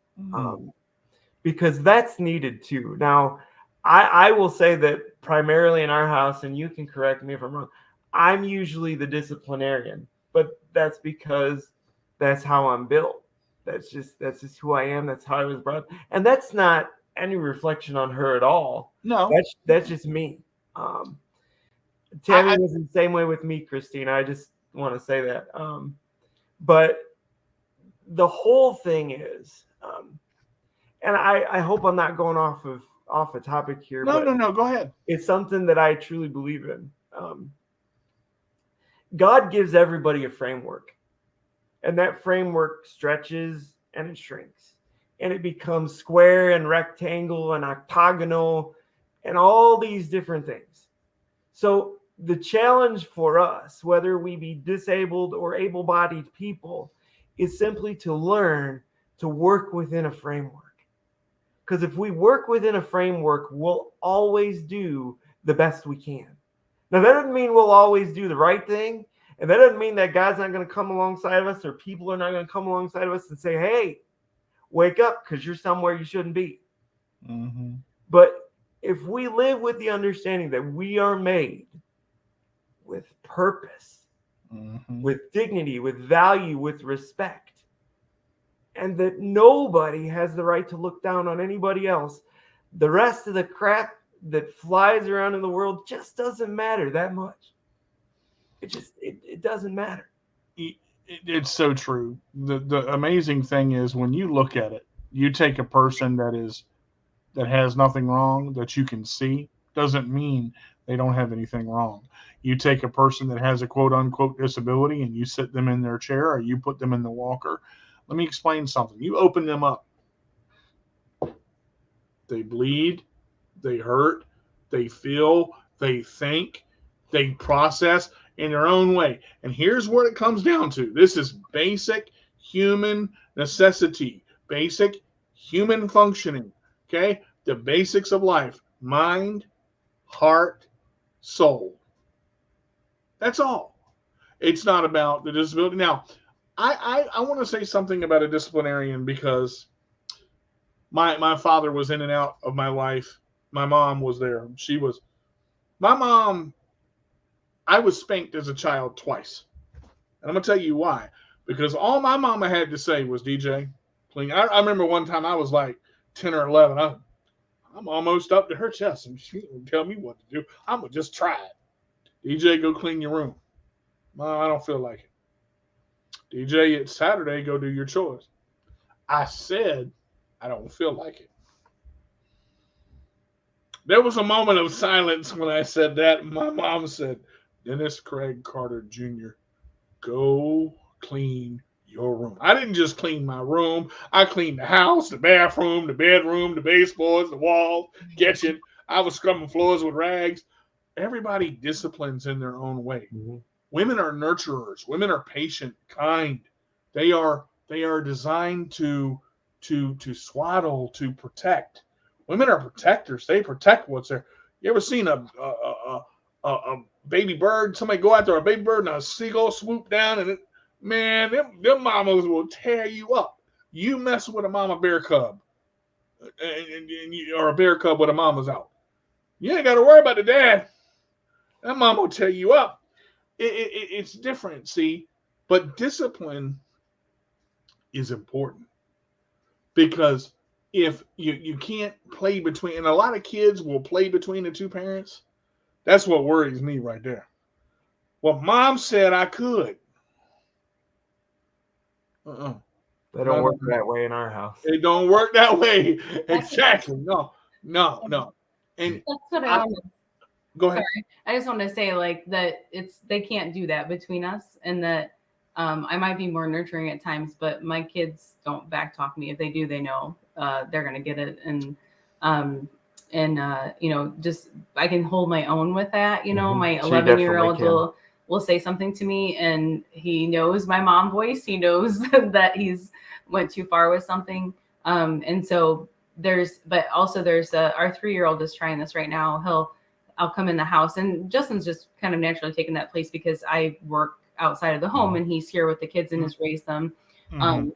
Because that's needed too. Now, I will say that primarily in our house, and you can correct me if I'm wrong, I'm usually the disciplinarian, but that's because that's how I'm built. That's just who I am. That's how I was brought up. And that's not any reflection on her at all. No. That's just me. Tammy was the same way with me, Christina. I just want to say that. But the whole thing is, and I hope I'm not going off the topic here. No, go ahead. It's something that I truly believe in. God gives everybody a framework, and that framework stretches and it shrinks, and it becomes square and rectangle and octagonal and all these different things. So the challenge for us, whether we be disabled or able-bodied people, is simply to learn to work within a framework. Because if we work within a framework, we'll always do the best we can. Now, that doesn't mean we'll always do the right thing. And that doesn't mean that God's not going to come alongside of us or people are not going to come alongside of us and say, hey, wake up because you're somewhere you shouldn't be. Mm-hmm. But if we live with the understanding that we are made with purpose, Mm-hmm. with dignity, with value, with respect, and that nobody has the right to look down on anybody else, the rest of the crap that flies around in the world just doesn't matter that much. It doesn't matter. It's so true. The amazing thing is when you look at it, you take a person that has nothing wrong that you can see, doesn't mean they don't have anything wrong. You take a person that has a quote unquote disability and you sit them in their chair or you put them in the walker. Let me explain something. You open them up. They bleed, they hurt, they feel, they think, they process in their own way. And here's what it comes down to. This is basic human necessity, basic human functioning. Okay? The basics of life: mind, heart, soul. That's all. It's not about the disability. Now, I want to say something about a disciplinarian because my father was in and out of my life. My mom was there. My mom, I was spanked as a child twice. And I'm going to tell you why. Because all my mama had to say was, DJ, clean. I remember one time I was like 10 or 11. I'm almost up to her chest, and she didn't tell me what to do. I'm going to just try it. DJ, go clean your room. Mom, I don't feel like it. DJ, it's Saturday. Go do your chores. I said, I don't feel like it. There was a moment of silence when I said that. My mom said, Dennis Craig Carter Jr., go clean your room. I didn't just clean my room. I cleaned the house, the bathroom, the bedroom, the baseboards, the walls, kitchen. I was scrubbing floors with rags. Everybody disciplines in their own way. Mm-hmm. Women are nurturers. Women are patient, kind. They are designed to swaddle, to protect. Women are protectors. They protect what's there. You ever seen a baby bird? Somebody go out there, a baby bird, and a seagull swoop down, and man, them mamas will tear you up. You mess with a mama bear cub, or a bear cub with a mama's out. You ain't got to worry about the dad. That mama will tear you up. It's different, see, but discipline is important because if you can't play between, and a lot of kids will play between the two parents, that's what worries me right there. Well, mom said I could. They don't work that way in our house. It don't work that way. Exactly. No. And that's what I want to go ahead. Sorry. I just want to say like that they can't do that between us, and that I might be more nurturing at times, but my kids don't backtalk me. If they do, they know they're gonna get it, and just I can hold my own with that. Mm-hmm. My 11-year-old will say something to me, and he knows my mom voice. He knows that he's went too far with something, and so there's our 3-year-old is trying this right now. I'll come in the house, and Justin's just kind of naturally taken that place because I work outside of the home, and he's here with the kids and has raised them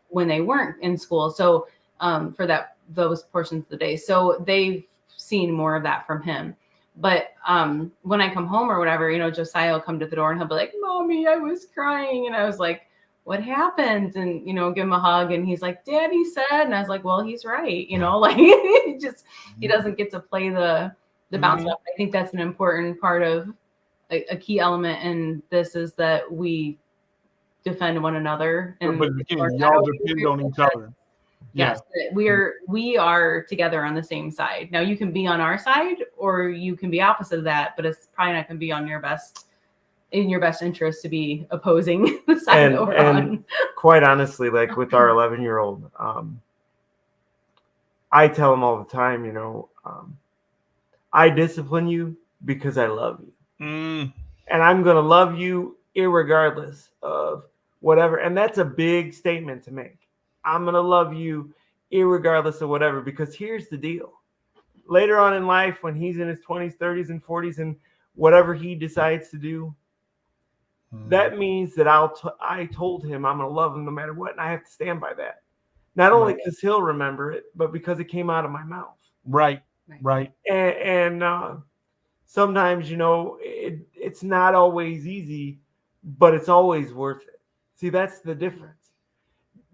when they weren't in school. So for those portions of the day, so they've seen more of that from him. But when I come home or whatever, Josiah will come to the door and he'll be like, "Mommy, I was crying," and I was like, "What happened?" And give him a hug, and he's like, "Daddy said," and I was like, "Well, he's right," like he doesn't get to play the bounce up. I think that's an important part of a key element in this is that we defend one another. And but y'all depend on each other. Yes, we are together on the same side. Now you can be on our side or you can be opposite of that, but it's probably not going to be in your best interest to be opposing the side that we're on. Quite honestly, like with our 11-year-old, I tell him all the time, I discipline you because I love you. And I'm going to love you irregardless of whatever. And that's a big statement to make. I'm going to love you irregardless of whatever, because here's the deal. Later on in life, when he's in his 20s, 30s, and 40s, and whatever he decides to do, Mm. that means that I told him I'm going to love him no matter what, and I have to stand by that. Not only because he'll remember it, but because it came out of my mouth. Right. And sometimes, it's not always easy, but it's always worth it. See, that's the difference.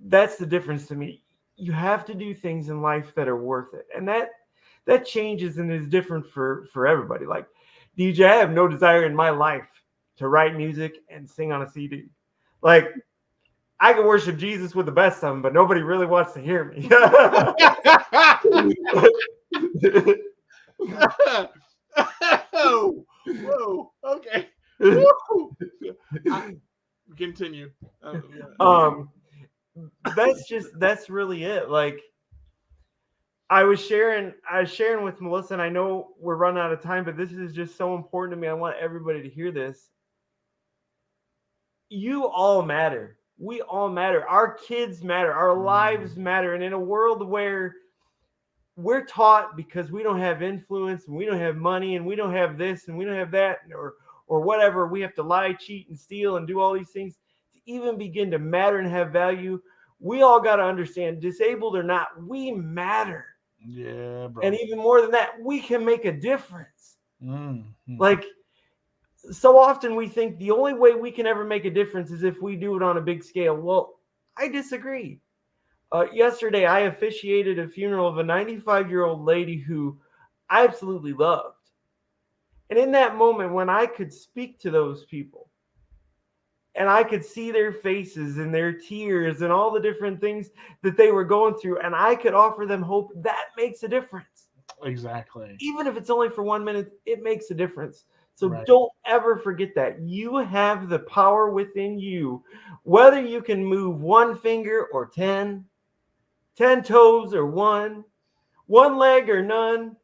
That's the difference to me. You have to do things in life that are worth it. And that changes and is different for everybody. Like, DJ, I have no desire in my life to write music and sing on a CD. Like, I can worship Jesus with the best of them, but nobody really wants to hear me. Whoa. Okay. Continue. That's really it. Like, I was sharing with Melissa, and I know we're running out of time, but this is just so important to me. I want everybody to hear this. You all matter. We all matter. Our kids matter. Our lives matter. And in a world where we're taught, because we don't have influence and we don't have money and we don't have this and we don't have that or whatever, we have to lie, cheat, and steal and do all these things to even begin to matter and have value. We all got to understand, disabled or not, we matter. Yeah, bro. And even more than that, we can make a difference. Mm-hmm. Like, so often we think the only way we can ever make a difference is if we do it on a big scale. Well, I disagree. Yesterday, I officiated a funeral of a 95-year-old lady who I absolutely loved. And in that moment, when I could speak to those people and I could see their faces and their tears and all the different things that they were going through, and I could offer them hope, that makes a difference. Exactly. Even if it's only for 1 minute, it makes a difference. So Don't ever forget that. You have the power within you, whether you can move one finger or 10 toes or one leg or none.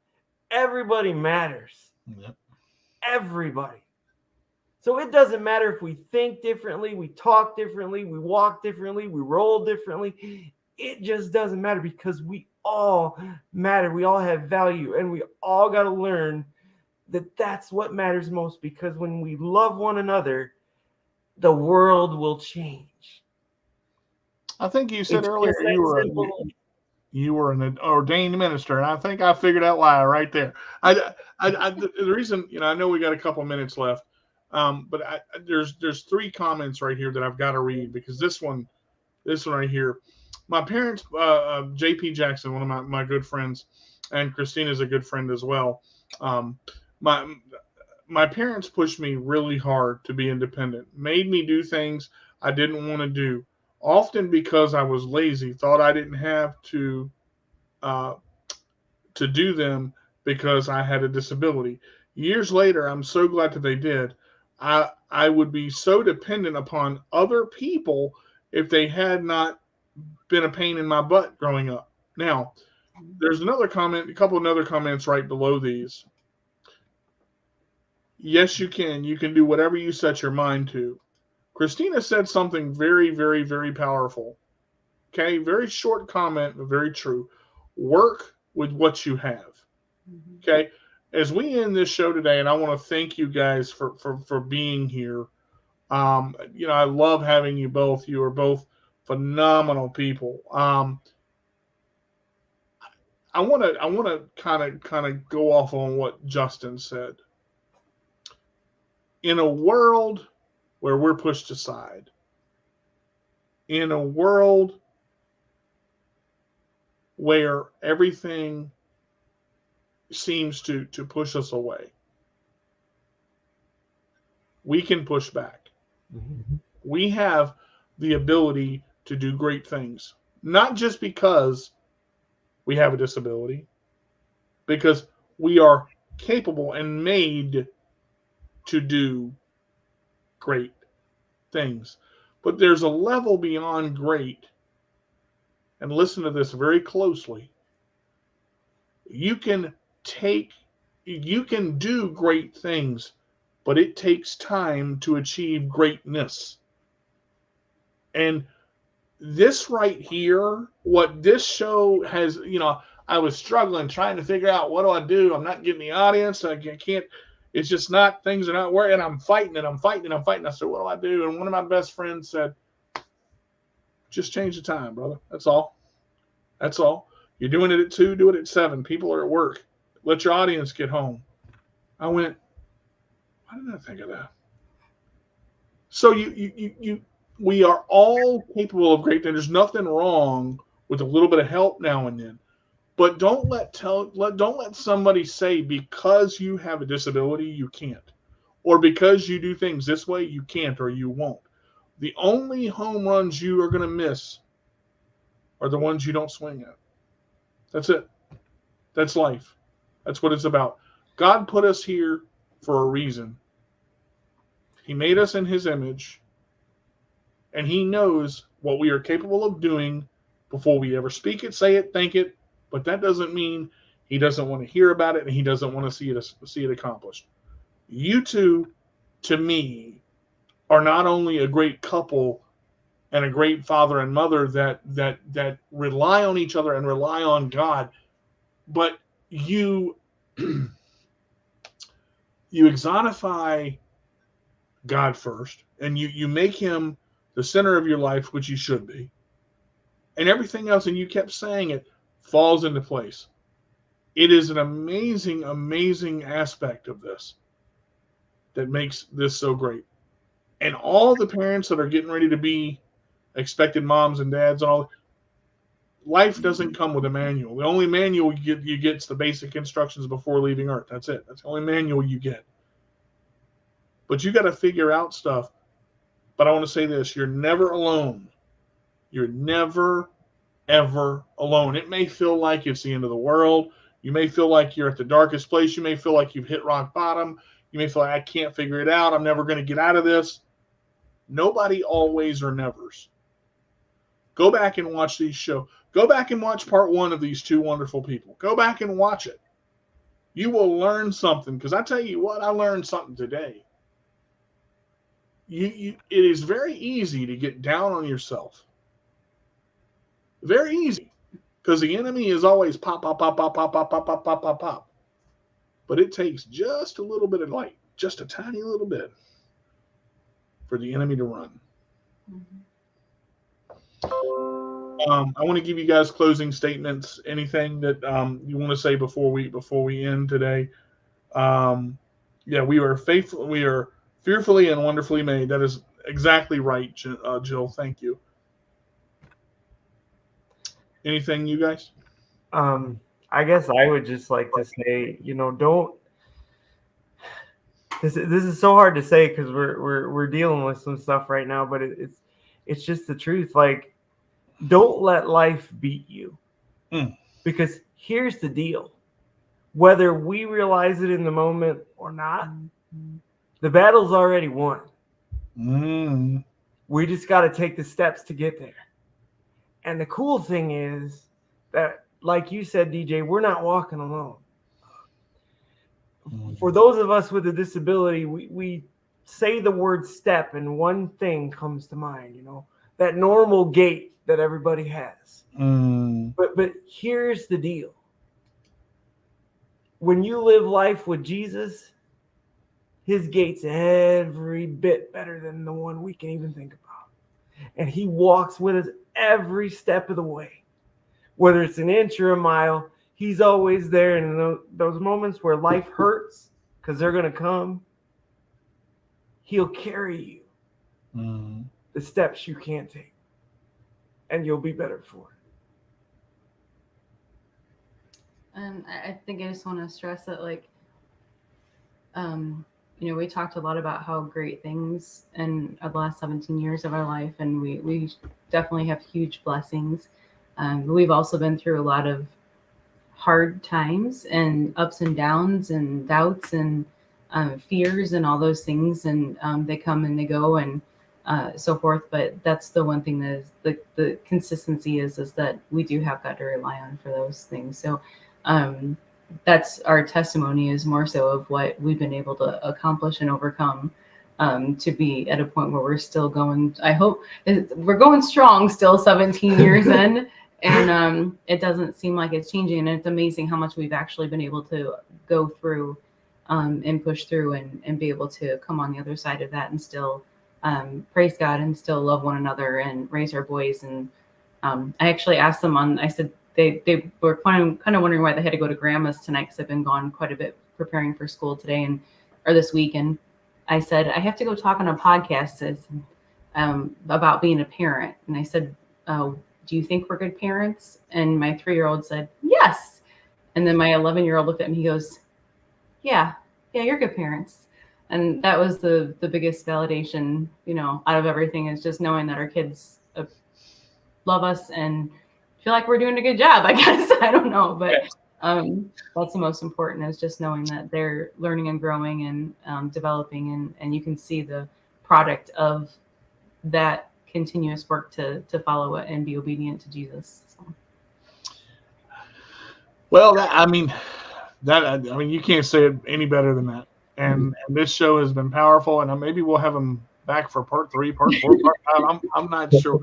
Everybody matters. Yep. Everybody. So it doesn't matter if we think differently, we talk differently, we walk differently, we roll differently. It just doesn't matter, because we all matter. We all have value, and we all got to learn that that's what matters most, because when we love one another, the world will change. I think you said earlier you were an ordained minister, and I think I figured out why right there. The reason, I know we got a couple minutes left, but there's 3 comments right here that I've got to read, because this one right here, my parents, JP Jackson, one of my good friends, and Christina's a good friend as well. My parents pushed me really hard to be independent, made me do things I didn't want to do, often because I was lazy, thought I didn't have to do them because I had a disability. Years later, I'm so glad that they did. I would be so dependent upon other people if they had not been a pain in my butt growing up. Now, there's another comment, a couple of other comments right below these. Yes, you can. You can do whatever you set your mind to. Christina said something very, very, very powerful. Okay, very short comment, but very true. Work with what you have. Okay, as we end this show today, and I want to thank you guys for being here. I love having you both. You are both phenomenal people. I want to kind of go off on what Justin said. In a world where we're pushed aside, in a world where everything seems to push us away, we can push back. Mm-hmm. We have the ability to do great things, not just because we have a disability, because we are capable and made to do great things. But there's a level beyond great, and listen to this very closely. You can do great things, but it takes time to achieve greatness. And this right here, what this show has, I was struggling, trying to figure out, what do I do? I'm not getting the audience. I can't. It's just not, things are not working. And I'm fighting it. I said, what do I do? And one of my best friends said, just change the time, brother. That's all. That's all. You're doing it at 2, do it at 7. People are at work. Let your audience get home. I went, why didn't I think of that? So we are all capable of great things. There's nothing wrong with a little bit of help now and then. But don't let somebody say because you have a disability you can't, or because you do things this way you can't or you won't. The only home runs you are going to miss are the ones you don't swing at. That's it. That's life. That's what it's about. God put us here for a reason. He made us in his image, and he knows what we are capable of doing before we ever speak it, say it, think it. But that doesn't mean he doesn't want to hear about it and he doesn't want to see it accomplished. You two, to me, are not only a great couple and a great father and mother that rely on each other and rely on God, but you exotify God first, and you make him the center of your life, which he should be, and everything else, and you kept saying it, falls into place. It is an amazing, amazing aspect of this that makes this so great. And all the parents that are getting ready to be expected moms and dads and all, life doesn't come with a manual. The only manual you get is the basic instructions before leaving Earth. That's it. That's the only manual you get. But you got to figure out stuff. But I want to say this, you're never alone. You're never, ever alone. It may feel like it's the end of the world. You may feel like you're at the darkest place. You may feel like you've hit rock bottom. You may feel like I can't figure it out. I'm never going to get out of this. Nobody always or nevers. Go back and watch these shows. Go back and watch part 1 of these 2 wonderful people. Go back and watch it. You will learn something, because I tell you what, I learned something today. It is very easy to get down on yourself. Very easy. Because the enemy is always pop, pop, pop, pop, pop, pop, pop, pop, pop, pop, pop. But it takes just a little bit of light, just a tiny little bit, for the enemy to run. I want to give you guys closing statements. Anything that you want to say before we end today? We are faithful. We are fearfully and wonderfully made. That is exactly right, Jill. Thank you. Anything, you guys? I guess I would just like to say, don't. This is so hard to say because we're dealing with some stuff right now, but it's just the truth. Like, don't let life beat you, because here's the deal: whether we realize it in the moment or not, the battle's already won. We just got to take the steps to get there. And the cool thing is that, like you said, DJ, we're not walking alone. For those of us with a disability, we say the word step and one thing comes to mind, that normal gait that everybody has. But here's the deal. When you live life with Jesus, his gait's every bit better than the one we can even think about. And he walks with us every step of the way. Whether it's an inch or a mile, he's always there. And in those moments where life hurts, because they're going to come, he'll carry you the steps you can't take. And you'll be better for it. And I think I just want to stress that, we talked a lot about how great things in the last 17 years of our life, and we definitely have huge blessings. We've also been through a lot of hard times and ups and downs and doubts and fears and all those things, and they come and they go and so forth. But that's the one thing that is the consistency is that we do have God to rely on for those things. So that's our testimony, is more so of what we've been able to accomplish and overcome, to be at a point where we're still going. I hope we're going strong still 17 years in, and it doesn't seem like it's changing. And it's amazing how much we've actually been able to go through and push through and be able to come on the other side of that and still praise God and still love one another and raise our boys. And I actually asked them I said they were kind of wondering why they had to go to grandma's tonight, because I've been gone quite a bit preparing for school today or this week. And I said, I have to go talk on a podcast about being a parent. And I said, do you think we're good parents? And my 3-year-old said, yes. And then my 11-year-old looked at me, he goes, yeah, you're good parents. And that was the biggest validation, out of everything, is just knowing that our kids love us and feel like we're doing a good job, I guess. I don't know, but that's the most important, is just knowing that they're learning and growing and developing, and you can see the product of that continuous work to follow it and be obedient to Jesus. So. Well, you can't say it any better than that. And this show has been powerful, and maybe we'll have them back for part 3, part 4, part 5. I'm not sure.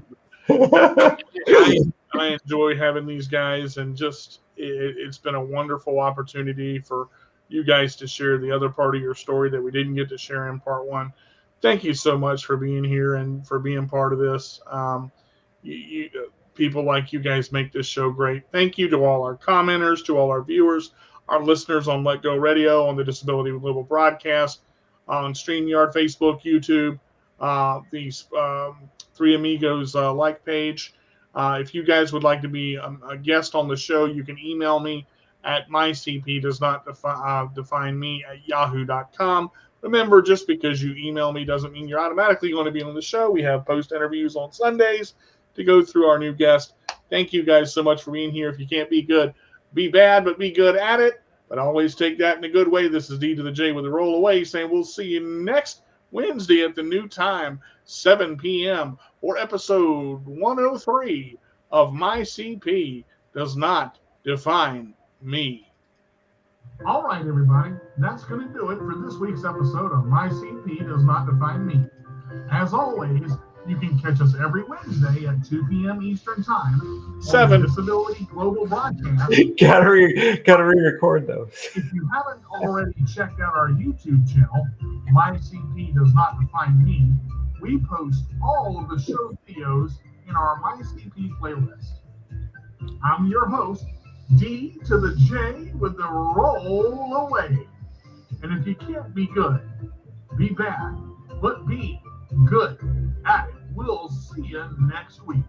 I enjoy having these guys, and just it's been a wonderful opportunity for you guys to share the other part of your story that we didn't get to share in part 1. Thank you so much for being here and for being part of this. People like you guys make this show great. Thank you to all our commenters, to all our viewers, our listeners on Let Go Radio, on the Disability Global broadcast, on StreamYard, Facebook, YouTube, these Three Amigos like page. If you guys would like to be a guest on the show, you can email me at mycpdoesnotdefineme@yahoo.com. Remember, just because you email me doesn't mean you're automatically going to be on the show. We have post interviews on Sundays to go through our new guest. Thank you guys so much for being here. If you can't be good, be bad, but be good at it. But always take that in a good way. This is D to the J with a roll away, saying we'll see you next Wednesday at the new time, 7 p.m. for episode 103 of My CP Does Not Define Me. All right, everybody, that's going to do it for this week's episode of My CP Does Not Define Me. As always, you can catch us every Wednesday at 2 p.m. Eastern Time. 7. Disability Global Broadcast. Gotta re-record those. If you haven't already checked out our YouTube channel, My CP Does Not Define Me, we post all of the show videos in our My CP playlist. I'm your host, D to the J with the roll away. And if you can't be good, be bad, but be good at it. We'll see you next week.